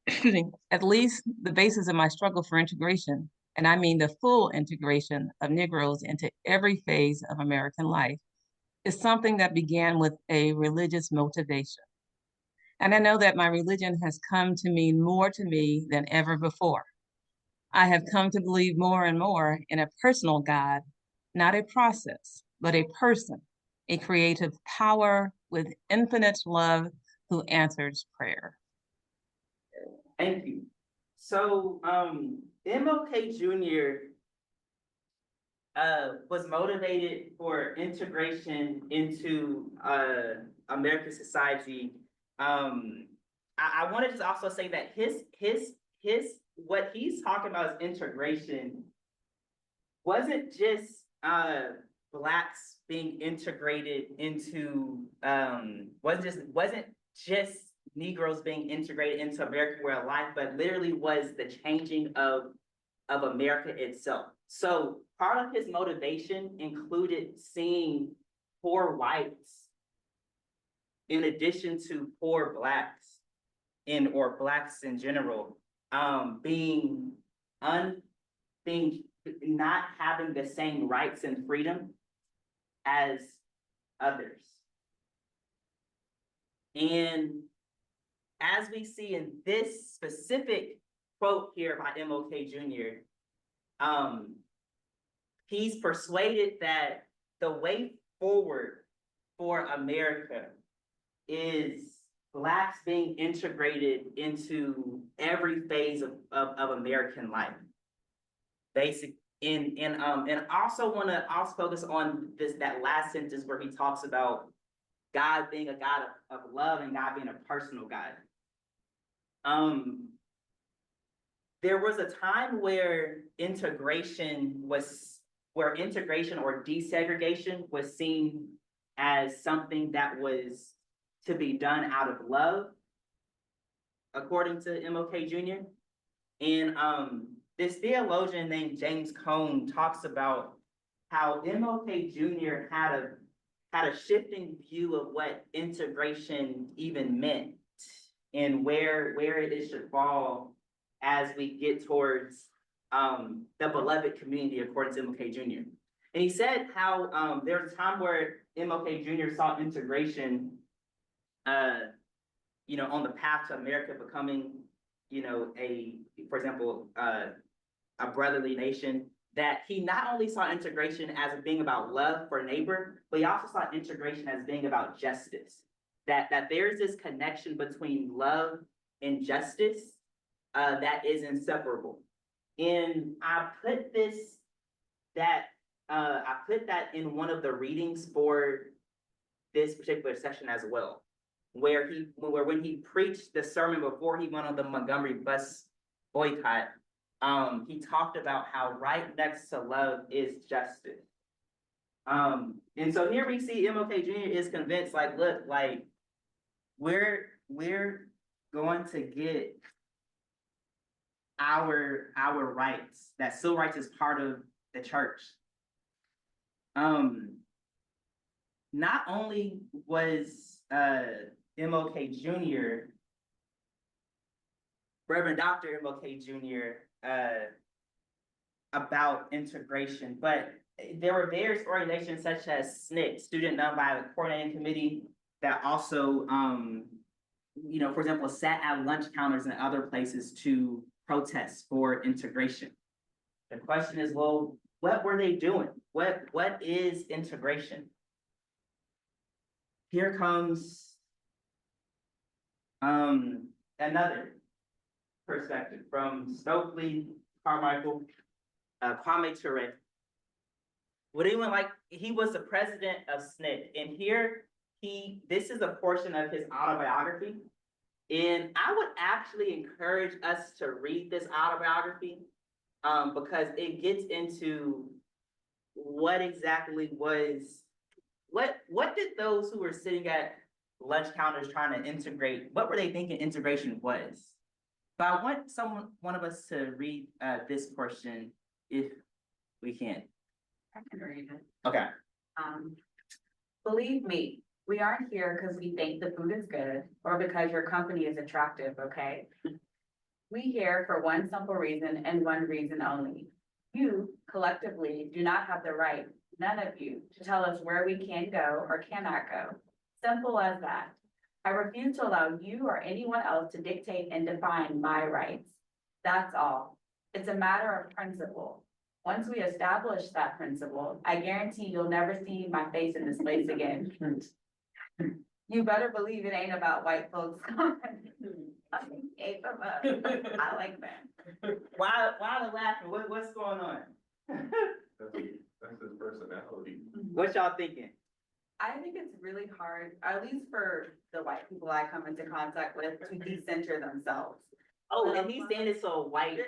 excuse me, at least the basis of my struggle for integration, and I mean the full integration of Negroes into every phase of American life, is something that began with a religious motivation. And I know that my religion has come to mean more to me than ever before. I have come to believe more and more in a personal God, not a process, but a person, a creative power with infinite love who answers prayer. Thank you. So, MLK Jr. Was motivated for integration into American society. I want to just also say that what he's talking about is integration wasn't just Blacks being integrated into wasn't just Negroes being integrated into American way of life, but literally was the changing of America itself. So part of his motivation included seeing poor whites in addition to poor Blacks or Blacks in general, being not having the same rights and freedom as others. And as we see in this specific quote here by MLK Jr., he's persuaded that the way forward for America is Blacks being integrated into every phase of American life. And also want to focus on that last sentence where he talks about God being a God of love and God being a personal God. There was a time where integration or desegregation was seen as something that was to be done out of love, according to MLK Jr. And this theologian named James Cone talks about how MLK Jr. had a shifting view of what integration even meant and where it should fall as we get towards the beloved community according to MLK Jr. And he said how, there was a time where MLK Jr. saw integration, you know, on the path to America becoming, you know, for example, a brotherly nation, that he not only saw integration as being about love for neighbor, but he also saw integration as being about justice. That there's this connection between love and justice, that is inseparable. And I put that in one of the readings for this particular session as well, where when he preached the sermon before he went on the Montgomery bus boycott, he talked about how right next to love is justice. And so here we see MLK Jr. is convinced, like, look, like, we're going to get our rights, that civil rights is part of the church. Not only was MLK Jr., Reverend Dr. MLK Jr., about integration, but there were various organizations such as SNCC, Student Nonviolent Coordinating Committee, that also, you know, for example, sat at lunch counters and other places to protest for integration. The question is, well, what were they doing? What is integration? Here comes another perspective from Stokely Carmichael, Kwame Ture. Would anyone like, he was the president of SNCC, and here this is a portion of his autobiography. And I would actually encourage us to read this autobiography, because it gets into what exactly was, what did those who were sitting at lunch counters trying to integrate, what were they thinking integration was? But I want one of us to read this portion if we can. I can read it. Okay. Believe me, we aren't here because we think the food is good or because your company is attractive, okay? We here for one simple reason and one reason only. You collectively do not have the right, none of you, to tell us where we can go or cannot go. Simple as that. I refuse to allow you or anyone else to dictate and define my rights. That's all. It's a matter of principle. Once we establish that principle, I guarantee you'll never see my face in this place again. You better believe it ain't about white folks. I like that. Why the laughing? What's going on? That's his personality. What y'all thinking? I think it's really hard, at least for the white people I come into contact with, to decenter themselves. Oh, and he's saying it's a white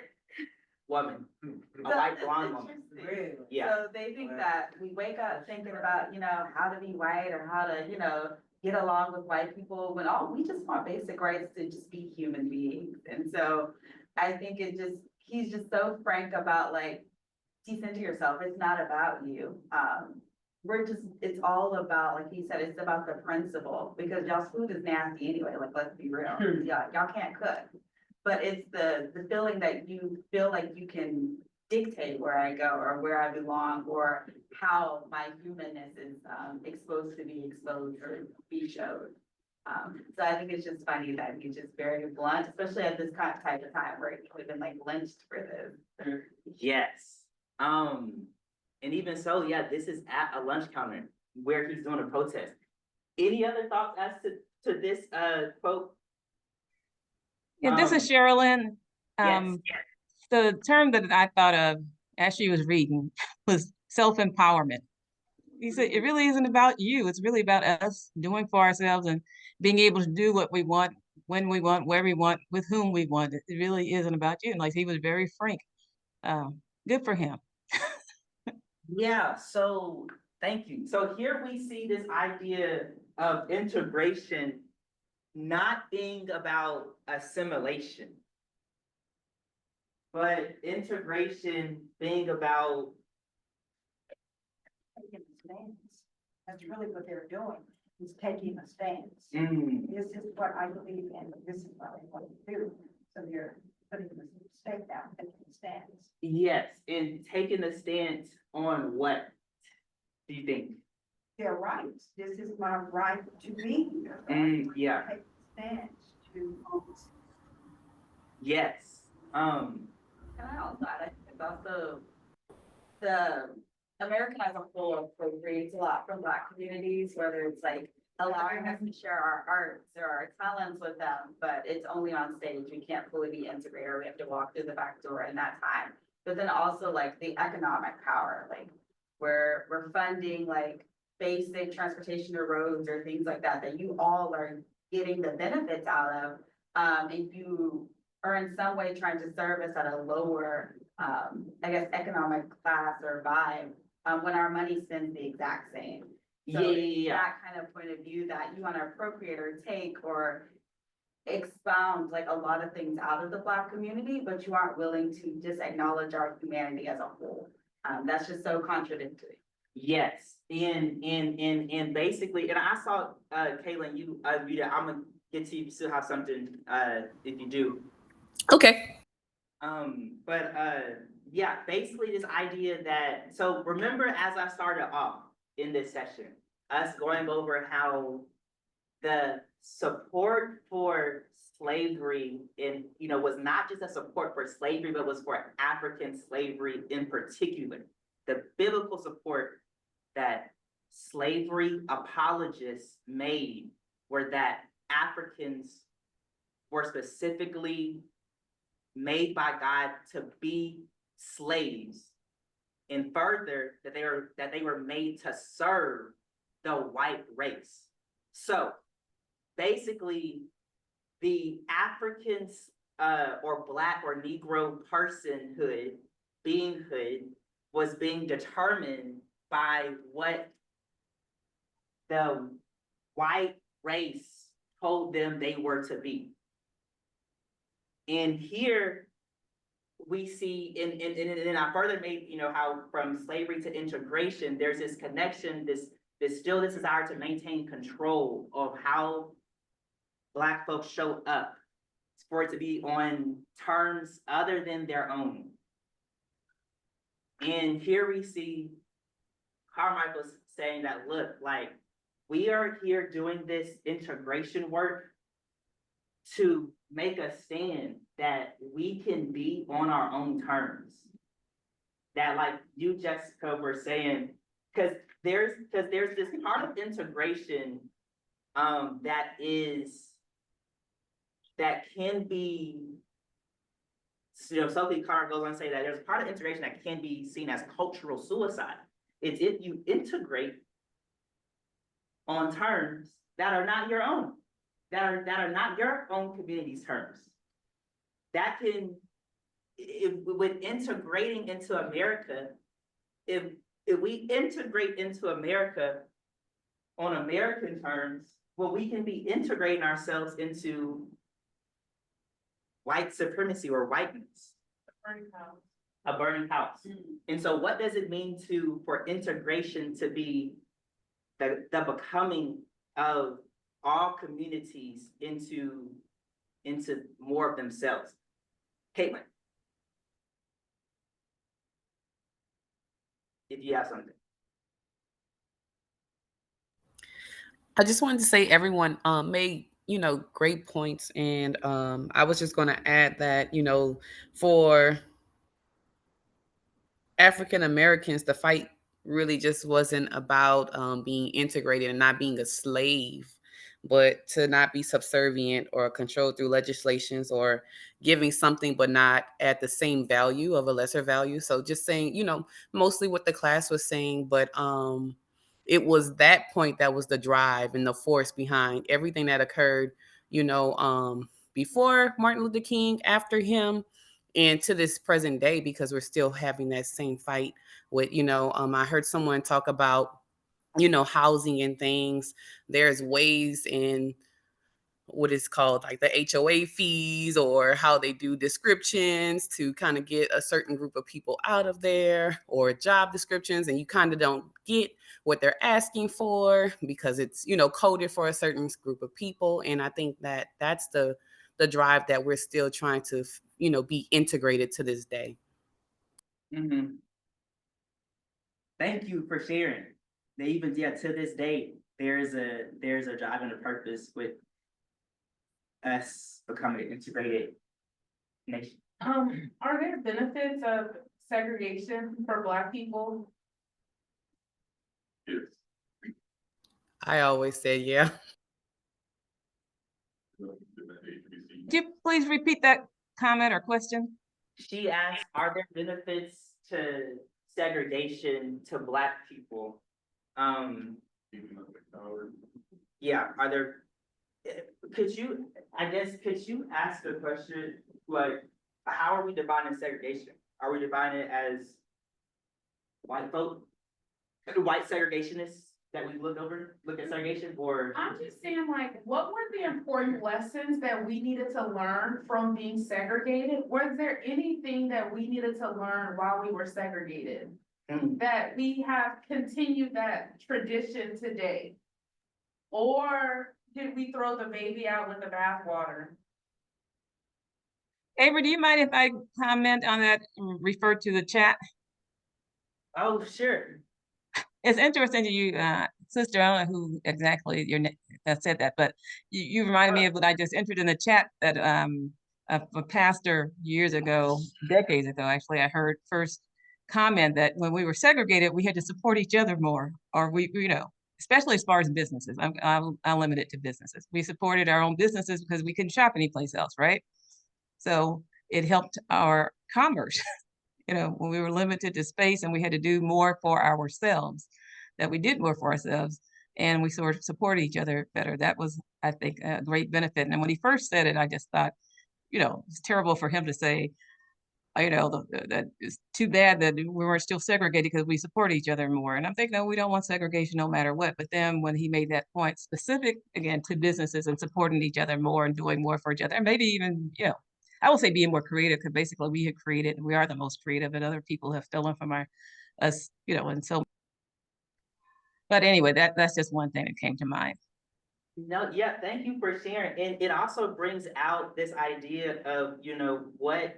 woman, a white blonde woman. Really? Yeah. So they think that we wake up thinking about, you know, how to be white or how to, you know, get along with white people when we just want basic rights to just be human beings. And so I think he's just so frank about, like, decenter yourself. It's not about you. It's all about, like he said, it's about the principle, because y'all's food is nasty anyway, like, let's be real. Y'all can't cook. But it's the feeling that you feel like you can dictate where I go or where I belong or how my humanness is exposed to be exposed or be showed. So I think it's just funny that he's just very blunt, especially at this type of time where he could have been like lynched for this. Yes. And even so, yeah, this is at a lunch counter where he's doing a protest. Any other thoughts as to this quote? Yeah, this is Sherilyn. Yes. The term that I thought of as she was reading was self-empowerment. He said, it really isn't about you. It's really about us doing for ourselves and being able to do what we want, when we want, where we want, with whom we want. It really isn't about you. And like, he was very frank. Good for him. Yeah, so thank you. So here we see this idea of integration not being about assimilation, but integration being about Taking a stance. That's really what they're doing, is taking a stance. mm, This is what I believe in, this is what I want to do. So putting the stake down, taking the stance. Yes, and taking a stance on what do you think? Their rights, this is my right to be here. Yeah, Take a stance to, yes, Can I also add, I think it's also the American as a whole appropriates a lot from Black communities, whether it's like allowing us to share our arts or our talents with them, but it's only on stage. We can't fully be integrated, or we have to walk through the back door in that time. But then also like the economic power, like we're funding like basic transportation or roads or things like that, that you all are getting the benefits out of. And you are in some way trying to service at a lower, I guess, economic class or vibe, when our money spends the exact same. So it's that kind of point of view that you want to appropriate or take or expound like a lot of things out of the Black community, but you aren't willing to just acknowledge our humanity as a whole. That's just so contradictory. yes, and basically, and I saw, Caitlin, you, I'm gonna get to you, still have something, if you do. Okay. Yeah, basically this idea that, so remember as I started off in this session, us going over how the support for slavery in, was not just a support for slavery, but was for African slavery in particular. The biblical support that slavery apologists made were that Africans were specifically made by God to be slaves, and further that they were made to serve the white race. So basically, the Africans or Black or Negro personhood, beinghood, was being determined by what the white race told them they were to be. And here we see, and I further made, how from slavery to integration, there's this connection, this still this desire to maintain control of how Black folks show up, for it to be on terms other than their own. And here we see Carmichael saying that, look, like, we are here doing this integration work to make a stand that we can be on our own terms. That, like you, Jessica, were saying, because there's this part of integration that can be, Sophie Carr goes on to say that there's a part of integration that can be seen as cultural suicide. It's if you integrate on terms that are not your own, that are not your own community's terms. That can, with integrating into America, if we integrate into America on American terms, well, we can be integrating ourselves into white supremacy or whiteness. A burning house. And so what does it mean for integration to be the becoming of all communities into more of themselves? Caitlin, if you have something. I just wanted to say everyone made, great points. And I was just going to add that, for African Americans, the fight really just wasn't about being integrated and not being a slave, but to not be subservient or controlled through legislations or giving something but not at the same value of a lesser value. So just saying, mostly what the class was saying, but it was that point that was the drive and the force behind everything that occurred, before Martin Luther King, after him, and to this present day, because we're still having that same fight with, I heard someone talk about, housing and things. There's ways in what is called like the HOA fees or how they do descriptions to kind of get a certain group of people out of there, or job descriptions, and you kind of don't get what they're asking for because it's, coded for a certain group of people. And I think that that's the the drive that we're still trying to, be integrated to this day. Mhm. Thank you for sharing. They even, yeah, to this day, there's a drive and a purpose with us becoming an integrated nation. Are there benefits of segregation for Black people? Yes. I always say, yeah. Could you please repeat that comment or question? She asked, are there benefits to segregation to Black people? Yeah, are there, could you ask a question, like, how are we defining segregation? Are we defining it as white folk, white segregationists that we look at segregation, or? I'm just saying, like, what were the important lessons that we needed to learn from being segregated? Was there anything that we needed to learn while we were segregated? That we have continued that tradition today? Or did we throw the baby out with the bathwater? Avery, do you mind if I comment on that, refer to the chat? Oh, sure. It's interesting to you, sister, I don't know who exactly that said that, but you reminded me of what I just entered in the chat that a pastor years ago, decades ago, actually, I heard first comment that when we were segregated, we had to support each other more, or especially as far as businesses. I'll limit it to businesses. We supported our own businesses because we couldn't shop anyplace else, right? So it helped our commerce. When we were limited to space and we had to do more for ourselves, that we did more for ourselves and we sort of supported each other better. That was, I think, a great benefit. And when he first said it, I just thought, it's terrible for him to say, that it's too bad that we weren't still segregated because we support each other more. And I'm thinking, no, we don't want segregation no matter what. But then when he made that point specific, again, to businesses and supporting each other more and doing more for each other, and maybe even, I will say being more creative, because basically we have created, we are the most creative, and other people have stolen from us, and so. But anyway, that's just one thing that came to mind. No, yeah, thank you for sharing. And it also brings out this idea of, what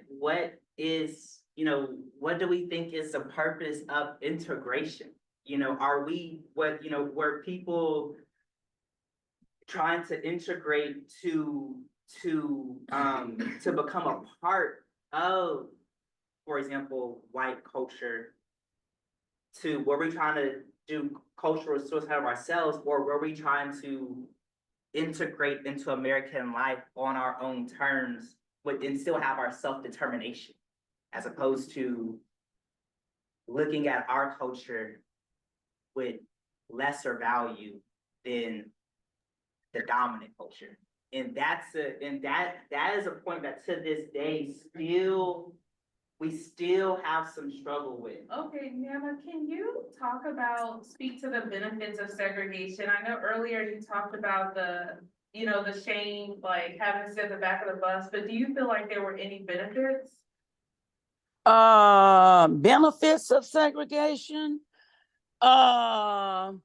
is, what do we think is the purpose of integration? Are we, were people trying to integrate to become a part of, for example, white culture? Were we trying to do cultural suicide of ourselves, or were we trying to integrate into American life on our own terms, and still have our self-determination, as opposed to looking at our culture with lesser value than the dominant culture? And that is a point that to this day we still have some struggle with. Okay, Nana, can you speak to the benefits of segregation? I know earlier you talked about the shame, like having to sit at the back of the bus, but do you feel like there were any benefits? Benefits of segregation? What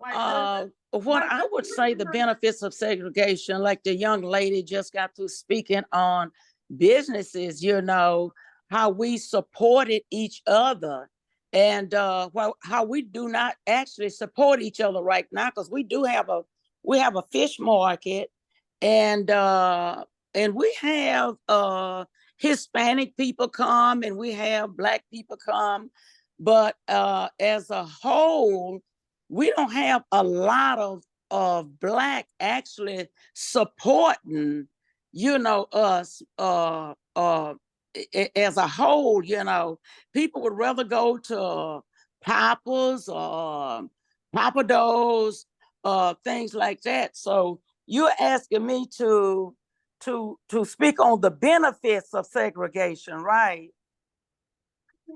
I would say the benefits of segregation, like the young lady just got through speaking on businesses, how we supported each other, and how we do not actually support each other right now, because we have a fish market, and we have Hispanic people come, and we have Black people come, but as a whole, we don't have a lot of Black actually supporting, us as a whole. People would rather go to Papa's or Papados, things like that. So you're asking me to speak on the benefits of segregation, right?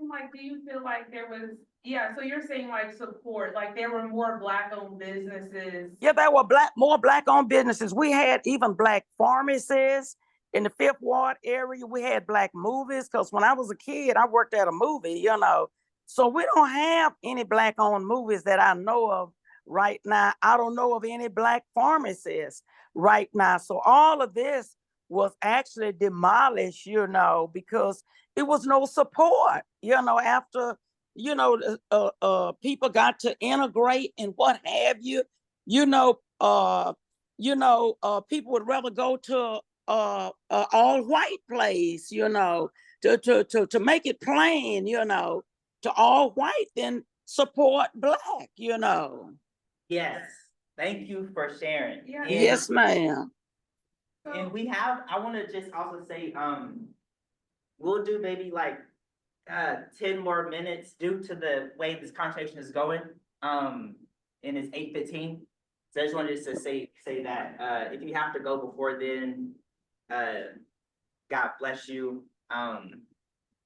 Like, do you feel like there was, so you're saying like support, like there were more Black-owned businesses? Yeah, there were more Black-owned businesses. We had even Black pharmacies in the Fifth Ward area. We had Black movies, because when I was a kid, I worked at a movie, So we don't have any Black-owned movies that I know of right now. I don't know of any Black pharmacies right now. So all of this was actually demolished, because it was no support, after, people got to integrate and what have you, people would rather go to all white place, to make it plain, to all white than support black. Yes, thank you for sharing. Yeah. Yes, ma'am. And we have, I wanna just also say, we'll do maybe like, 10 more minutes due to the way this conversation is going. And it's 8:15. So I just wanted to say that, if you have to go before then, God bless you. But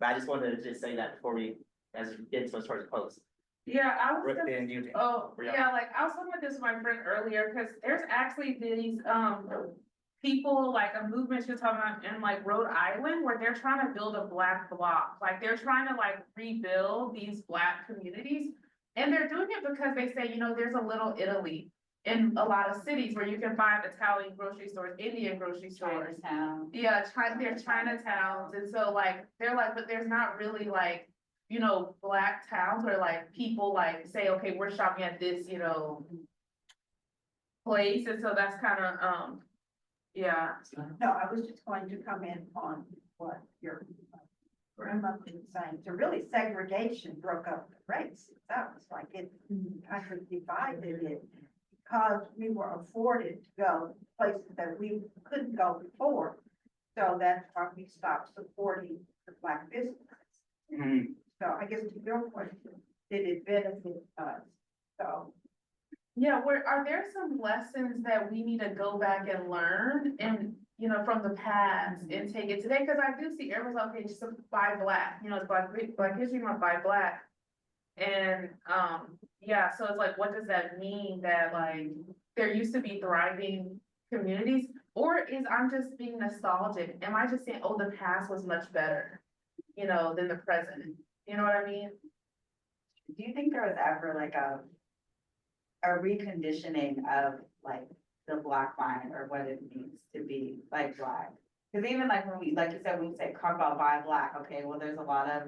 I just wanted to just say that before we, as we get towards close. Yeah, I was Brooke, gonna, then you. oh, Brianna. yeah, like, I was talking about this with my friend earlier, cause there's actually these, people, like a movement you're talking about in like Rhode Island, where they're trying to build a black bloc, like, they're trying to like rebuild these black communities. And they're doing it because they say, there's a little Italy in a lot of cities where you can find Italian grocery stores, Indian grocery stores. Chinatown. Yeah, they're Chinatowns, and so like, they're like, but there's not really like, black towns where like people like say, okay, we're shopping at this, place, and so that's kind of, yeah. No, I was just going to comment on what your grandmother was saying. So really segregation broke up the race. That was like it kind of divided it because we were afforded to go places that we couldn't go before. So that's why we stopped supporting the black businesses. Mhm. So I guess to your question, did it benefit us? So Yeah, are there some lessons that we need to go back and learn and, from the past and take it today? Cause I do see everyone's like, okay, just buy black, it's Black History Month, buy black. And, yeah, so it's like, what does that mean that like, there used to be thriving communities? Or is I'm just being nostalgic? Am I just saying, oh, the past was much better, than the present? You know what I mean? Do you think there was ever like a reconditioning of like the black line or what it means to be like black? Cause even like when we, like you said, when we say talk about buy black, okay, well, there's a lot of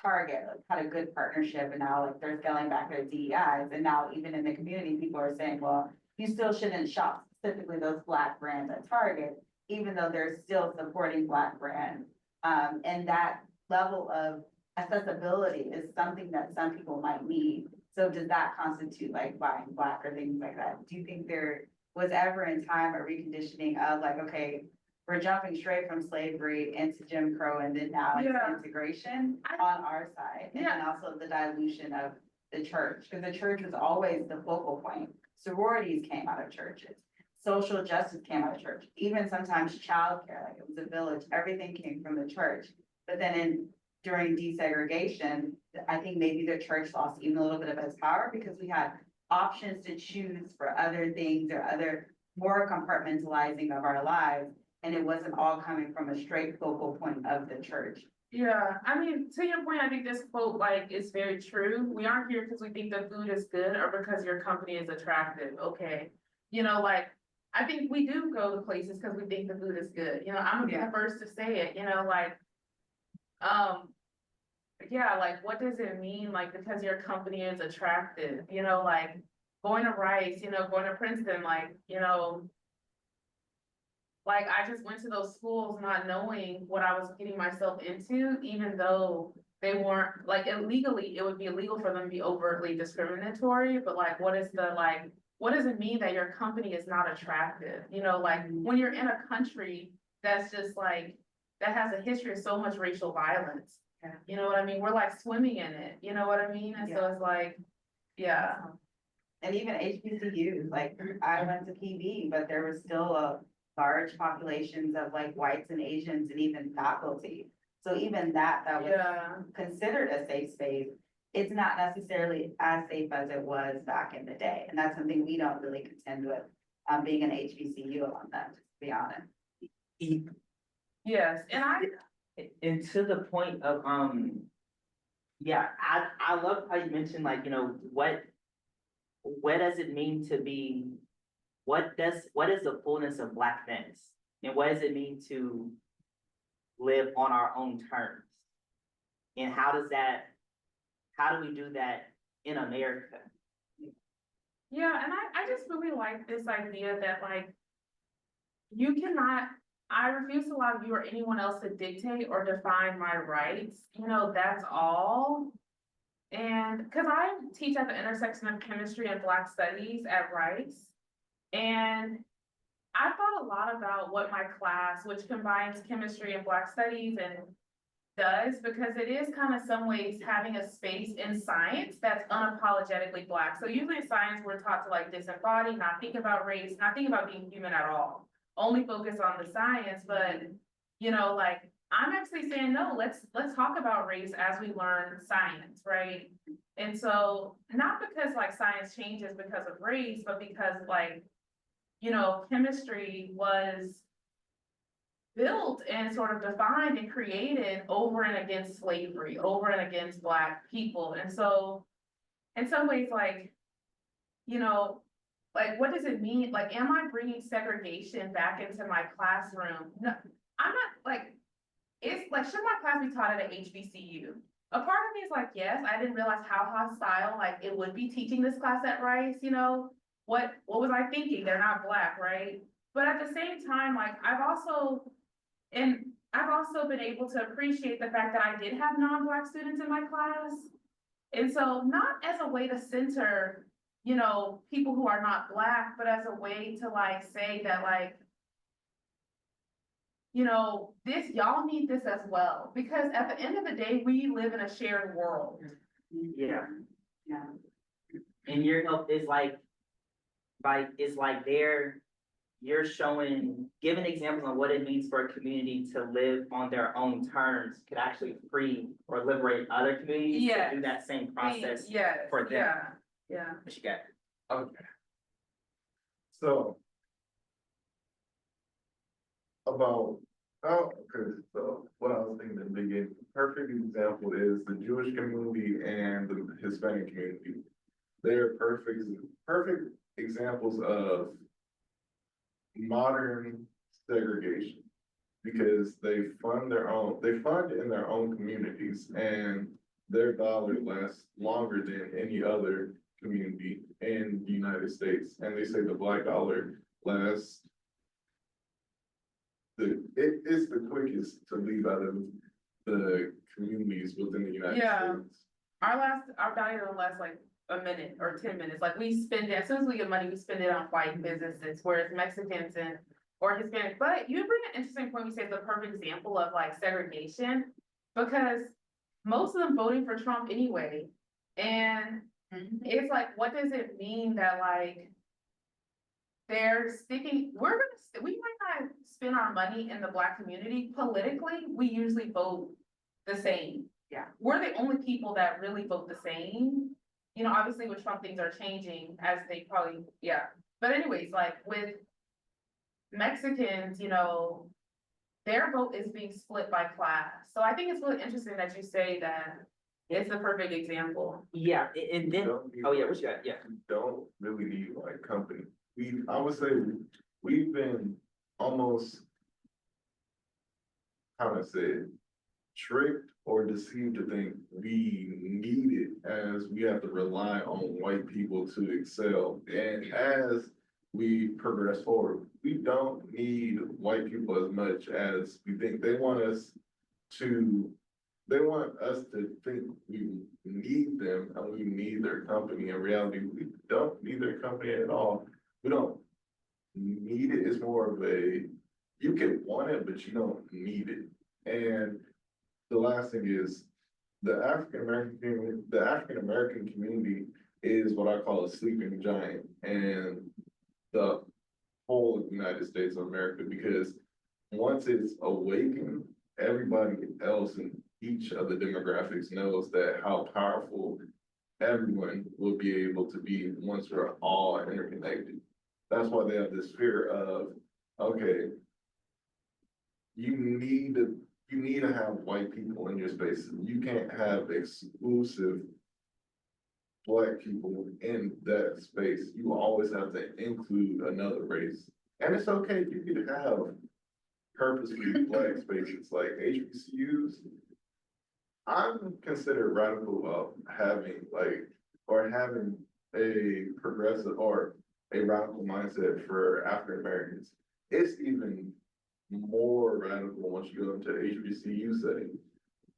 Target had a good partnership and now like they're scaling back their DEIs. And now even in the community, people are saying, well, you still shouldn't shop specifically those black brands at Target, even though they're still supporting black brands. And that level of accessibility is something that some people might need. So does that constitute like buying black or things like that? Do you think there was ever in time a reconditioning of like, okay, we're jumping straight from slavery into Jim Crow and then now into Yeah. integration on our side? And then also the dilution of the church, because the church was always the focal point. Sororities came out of churches. Social justice came out of church. Even sometimes childcare, like it was a village, everything came from the church. But then during desegregation, I think maybe the church lost even a little bit of its power because we had options to choose for other things or other more compartmentalizing of our lives. And it wasn't all coming from a straight focal point of the church. Yeah, I mean, to your point, I think this quote like is very true. We aren't here because we think the food is good or because your company is attractive. Okay. Like I think we do go to places because we think the food is good. I'm gonna be the first to say it, like, yeah, like what does it mean? Like because your company is attractive, like going to Rice, going to Princeton, like I just went to those schools not knowing what I was getting myself into, even though they weren't like illegally, it would be illegal for them to be overtly discriminatory, but like what does it mean that your company is not attractive? Like when you're in a country that's just like, that has a history of so much racial violence. Yeah. You know what I mean? We're like swimming in it, you know what I mean? And so it's like, yeah. And even HBCUs, like I went to PV, but there was still a large populations of like whites and Asians and even faculty. So even that was Yeah. considered a safe space, it's not necessarily as safe as it was back in the day. And that's something we don't really contend with, being an HBCU alumni, just to be honest. Yes, And to the point of, yeah, I love how you mentioned like, what does it mean to be, what is the fullness of blackness? And what does it mean to live on our own terms? And how do we do that in America? Yeah, and I just really like this idea that like, you cannot, I refuse to allow you or anyone else to dictate or define my rights, you know, that's all. And, cause I teach at the intersection of chemistry and Black studies at Rice. And I thought a lot about what my class, which combines chemistry and Black studies and does, because it is kind of some ways having a space in science that's unapologetically Black. So usually in science, we're taught to like disembody, not think about race, not think about being human at all, only focus on the science. But, you know, like, I'm actually saying, no, let's talk about race as we learn science, right? And so, not because like science changes because of race, but because like, you know, chemistry was built and sort of defined and created over and against slavery, over and against Black people. And so in some ways, like, you know, like, what does it mean? Like, am I bringing segregation back into my classroom? No, I'm not like, it's like, should my class be taught at an HBCU? A part of me is like, yes, I didn't realize how hostile, like, it would be teaching this class at Rice, you know? What was I thinking? They're not Black, right? But at the same time, like, I've also been able to appreciate the fact that I did have non-Black students in my class. And so not as a way to center, you know, people who are not Black, but as a way to like say that like, you know, this, y'all need this as well. Because at the end of the day, we live in a shared world. Yeah. Yeah. And your help is like, you're showing, giving examples on what it means for a community to live on their own terms could actually free or liberate other communities to do that same process Yes, for them. yeah. What you got? Okay. So. About, so what I was thinking in the beginning, perfect example is the Jewish community and the Hispanic community. They're perfect examples of modern segregation. Because they fund in their own communities, and their dollar lasts longer than any other community in the United States. And they say the Black dollar lasts it's the quickest to leave out of the communities within the United Yeah. States. Our value will last like a minute or 10 minutes. Like, we spend it, as soon as we get money, we spend it on white businesses, whereas Mexicans or Hispanic. But you bring an interesting point. You say it's a perfect example of like segregation, because most of them voting for Trump anyway. And it's like, what does it mean that like they're sticking, we might not spend our money in the Black community politically, we usually vote the same. Yeah. We're the only people that really vote the same. You know, obviously with Trump, things are changing as they probably, yeah. But anyways, like with Mexicans, you know, their vote is being split by class. So I think it's really interesting that you say that it's the perfect example. Yeah, and then, Don't need- oh yeah, what you got? Yeah. We don't really need like company. I would say we've been almost, how to say it, tricked or deceived to think we need it, as we have to rely on white people to excel. And as we progress forward, we don't need white people as much as we think. They want us to think we need them and we need their company. In reality, we don't need their company at all. We don't need it. It's more of you can want it, but you don't need it. And the last thing is the African American community is what I call a sleeping giant and the whole United States of America, because once it's awakened, everybody else in each of the demographics knows that how powerful everyone will be able to be once we're all interconnected. That's why they have this fear of, okay, you need to have white people in your space. You can't have exclusive Black people in that space. You always have to include another race. And it's okay, you can have purposely black spaces like HBCUs, I'm considered radical of having having a progressive or a radical mindset for African Americans. It's even more radical once you go into HBCU setting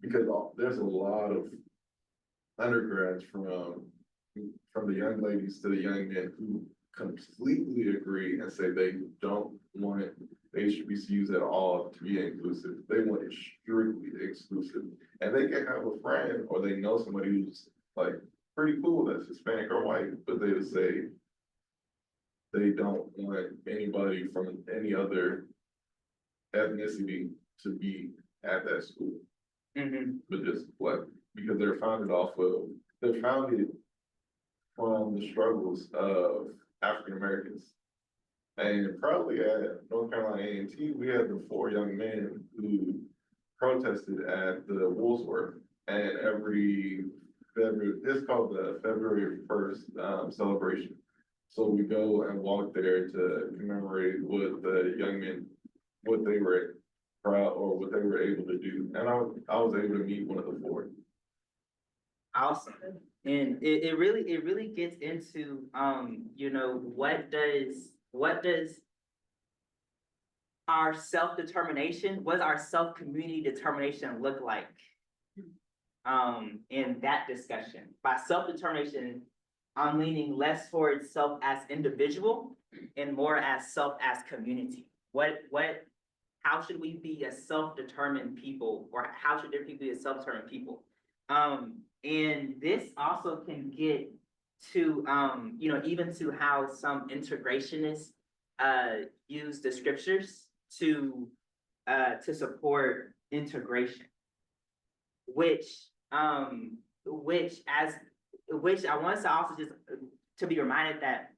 because there's a lot of undergrads from the young ladies to the young men who completely agree and say they don't want HBCUs at all to be inclusive. They want it strictly exclusive. And they can have a friend or they know somebody who's like pretty cool that's Hispanic or white, but they would say they don't want anybody from any other ethnicity to be at that school, but just black, because they're founded from the struggles of African Americans. And probably at North Carolina A&T, we had the 4 young men who protested at the Woolsworth. And every February, it's called the February 1st celebration. So we go and walk there to commemorate what the young men, what they were proud or what they were able to do. And I was able to meet one of the 4. Awesome. And it really gets into, you know, what does our self-determination, what does our self-community determination look like? In that discussion. By self-determination, I'm leaning less towards self as individual and more as self as community. How should we be a self-determined people, or how should different people be a self-determined people? And this also can get to, you know, even to how some integrationists use the scriptures to support integration, which I want to also just to be reminded that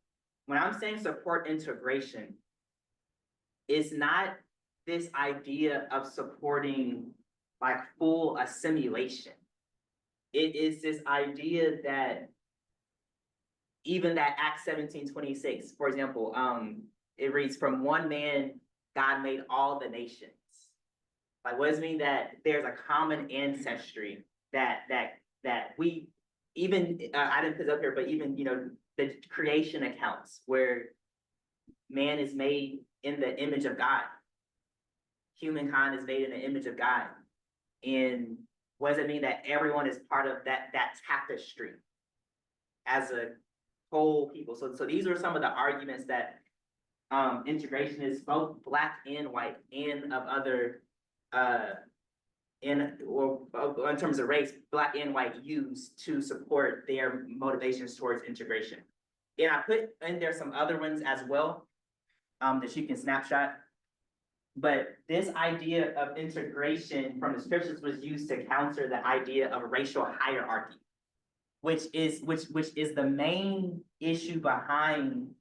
when I'm saying support integration, it's not this idea of supporting like full assimilation. It is this idea that even that Acts 17:26, for example, it reads, "From one man, God made all the nations." Like, what does it mean that there's a common ancestry that we even I didn't put it up here, but even, you know, the creation accounts where man is made in the image of God. Humankind is made in the image of God. And what does it mean that everyone is part of that tapestry as a whole people? So these are some of the arguments that integration is both black and white and of other in terms of race, black and white use to support their motivations towards integration. And I put in there some other ones as well that you can snapshot. But this idea of integration from the scriptures was used to counter the idea of racial hierarchy, which is the main issue behind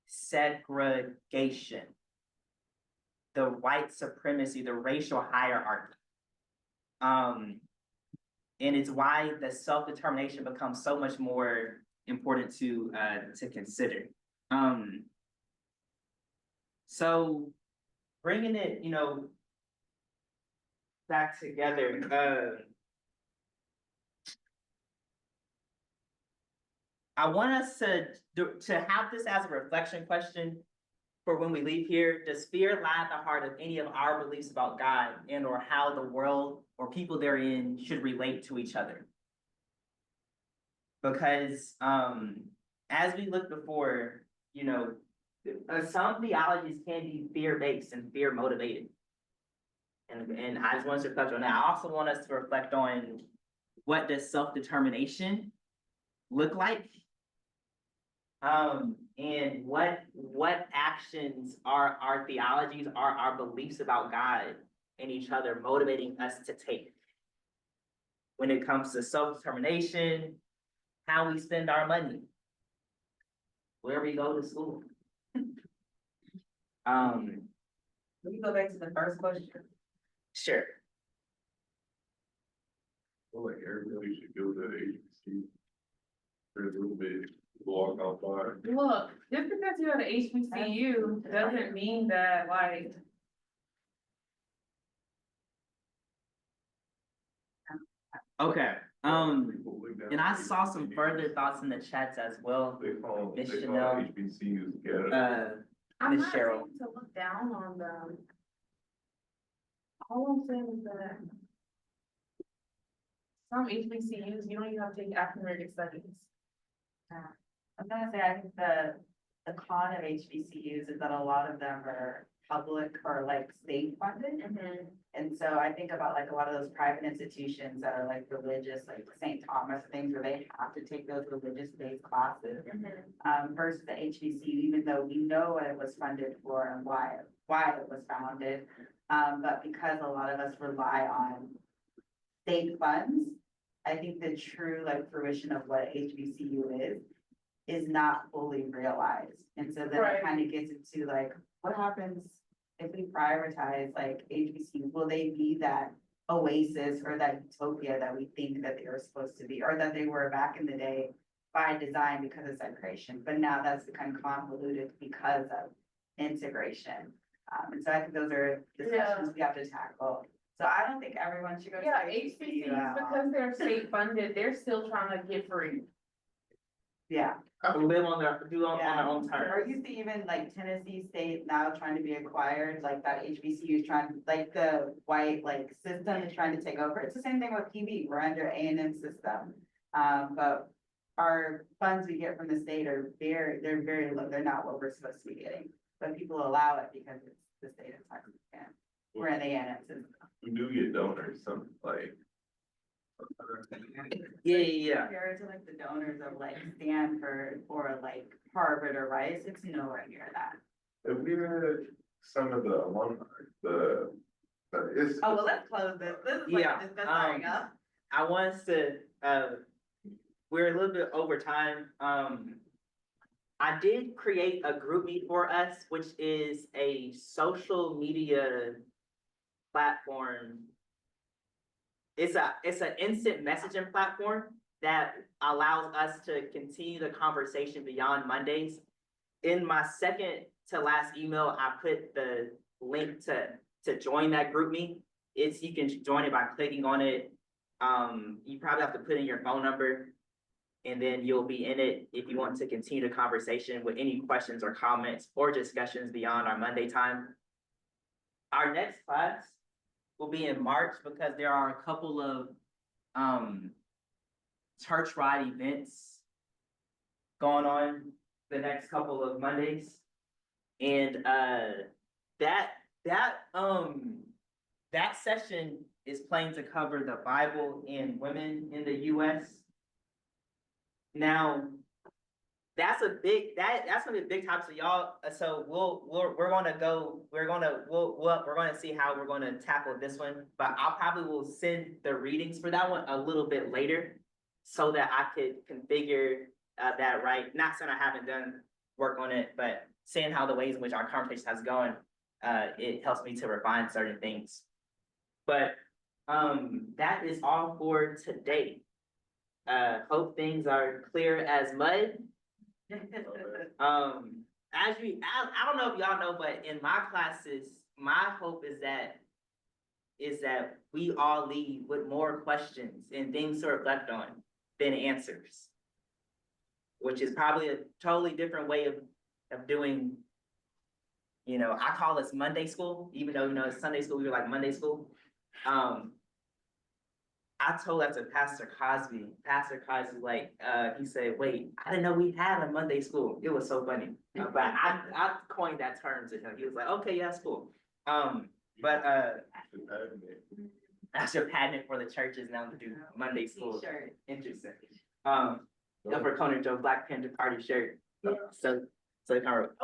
segregation, the white supremacy, the racial hierarchy. And it's why the self-determination becomes so much more important to consider. So bringing it, you know, back together, I want us to have this as a reflection question for when we leave here. Does fear lie at the heart of any of our beliefs about God and or how the world or people therein should relate to each other? Because as we looked before, you know, some theologies can be fear-based and fear-motivated. And I just wanted to touch on that. I also want us to reflect on what does self-determination look like? And what actions are our theologies, are our beliefs about God and each other motivating us to take when it comes to self-determination, how we spend our money, where we go to school. Let me go back to the first question. Sure. I feel like everybody should go to HBC for a little bit, walk out by. Look, just because you go to HBCU doesn't mean that like Okay, People look down and I on saw some HBCUs. further thoughts in the chats as well. They call Miss HBCUs Chanel, ghetto. I'm Miss not Cheryl. saying to look down on them. All I'm saying is that some HBCUs, you don't even have to take African American studies. I'm gonna say, I think the con of HBCUs is that a lot of them are public or like state funded. And so I think about like a lot of those private institutions that are like religious, like St. Thomas, things where they have to take those religious based classes. Versus the HBCU, even though we know what it was funded for and why it was founded. But because a lot of us rely on state funds, I think the true like fruition of what HBCU is not fully realized. And so then Right. it kind of gets into like, what happens if we prioritize like HBCUs? Will they be that oasis or that utopia that we think that they were supposed to be, or that they were back in the day by design because of segregation? But now that's become convoluted because of integration. And so I think those are discussions we have to tackle. So I don't think everyone should go to Yeah, HBCU HBCUs, at all. because they're state funded, they're still trying to get free. Yeah. Live on their, on their own Or terms. you see even like Tennessee State now trying to be acquired, like that HBCU is trying, like the white like system is trying to take over. It's the same thing with PB, we're under A&M system. But our funds we get from the state are they're very low, they're not what we're supposed to be getting. But people allow it because it's the state of Texas, and we're in the A&M system. We do get donors, something like. Yeah. Compared to like the donors of like Stanford or like Harvard or Rice, it's nowhere near that. Have we had some of the alumni, it's. Oh, well, let's close this. This is like Yeah, a discussing up. I want us to, we're a little bit over time. I did create a group meet for us, which is a social media platform. It's an instant messaging platform that allows us to continue the conversation beyond Mondays. In my second to last email, I put the link to join that group meet. You can join it by clicking on it. You probably have to put in your phone number, and then you'll be in it if you want to continue the conversation with any questions or comments or discussions beyond our Monday time. Our next class will be in March because there are a couple of church-wide events going on the next couple of Mondays. And that session is planning to cover the Bible and women in the US. Now, that's gonna be a big topic. So y'all, so we're gonna see how we're gonna tackle this one, but I'll probably will send the readings for that one a little bit later so that I could configure that right. Not saying I haven't done work on it, but seeing how the ways in which our conversation has gone, it helps me to refine certain things. But that is all for today. Hope things are clear as mud. I don't know if y'all know, but in my classes, my hope is that we all leave with more questions and things to reflect on than answers, which is probably a totally different way of doing. I call this Monday school, even though it's Sunday school. We were like Monday school. I told that to Pastor Cosby. Pastor Cosby, he said, "Wait, I didn't know we had a Monday school." It was so funny, but I coined that term to him. He was like, "Okay, yeah, that's cool." But I should patent it for the churches now to do Monday school. T-shirt. Interesting. For Conan Joe Black Panther Party shirt. So kind of.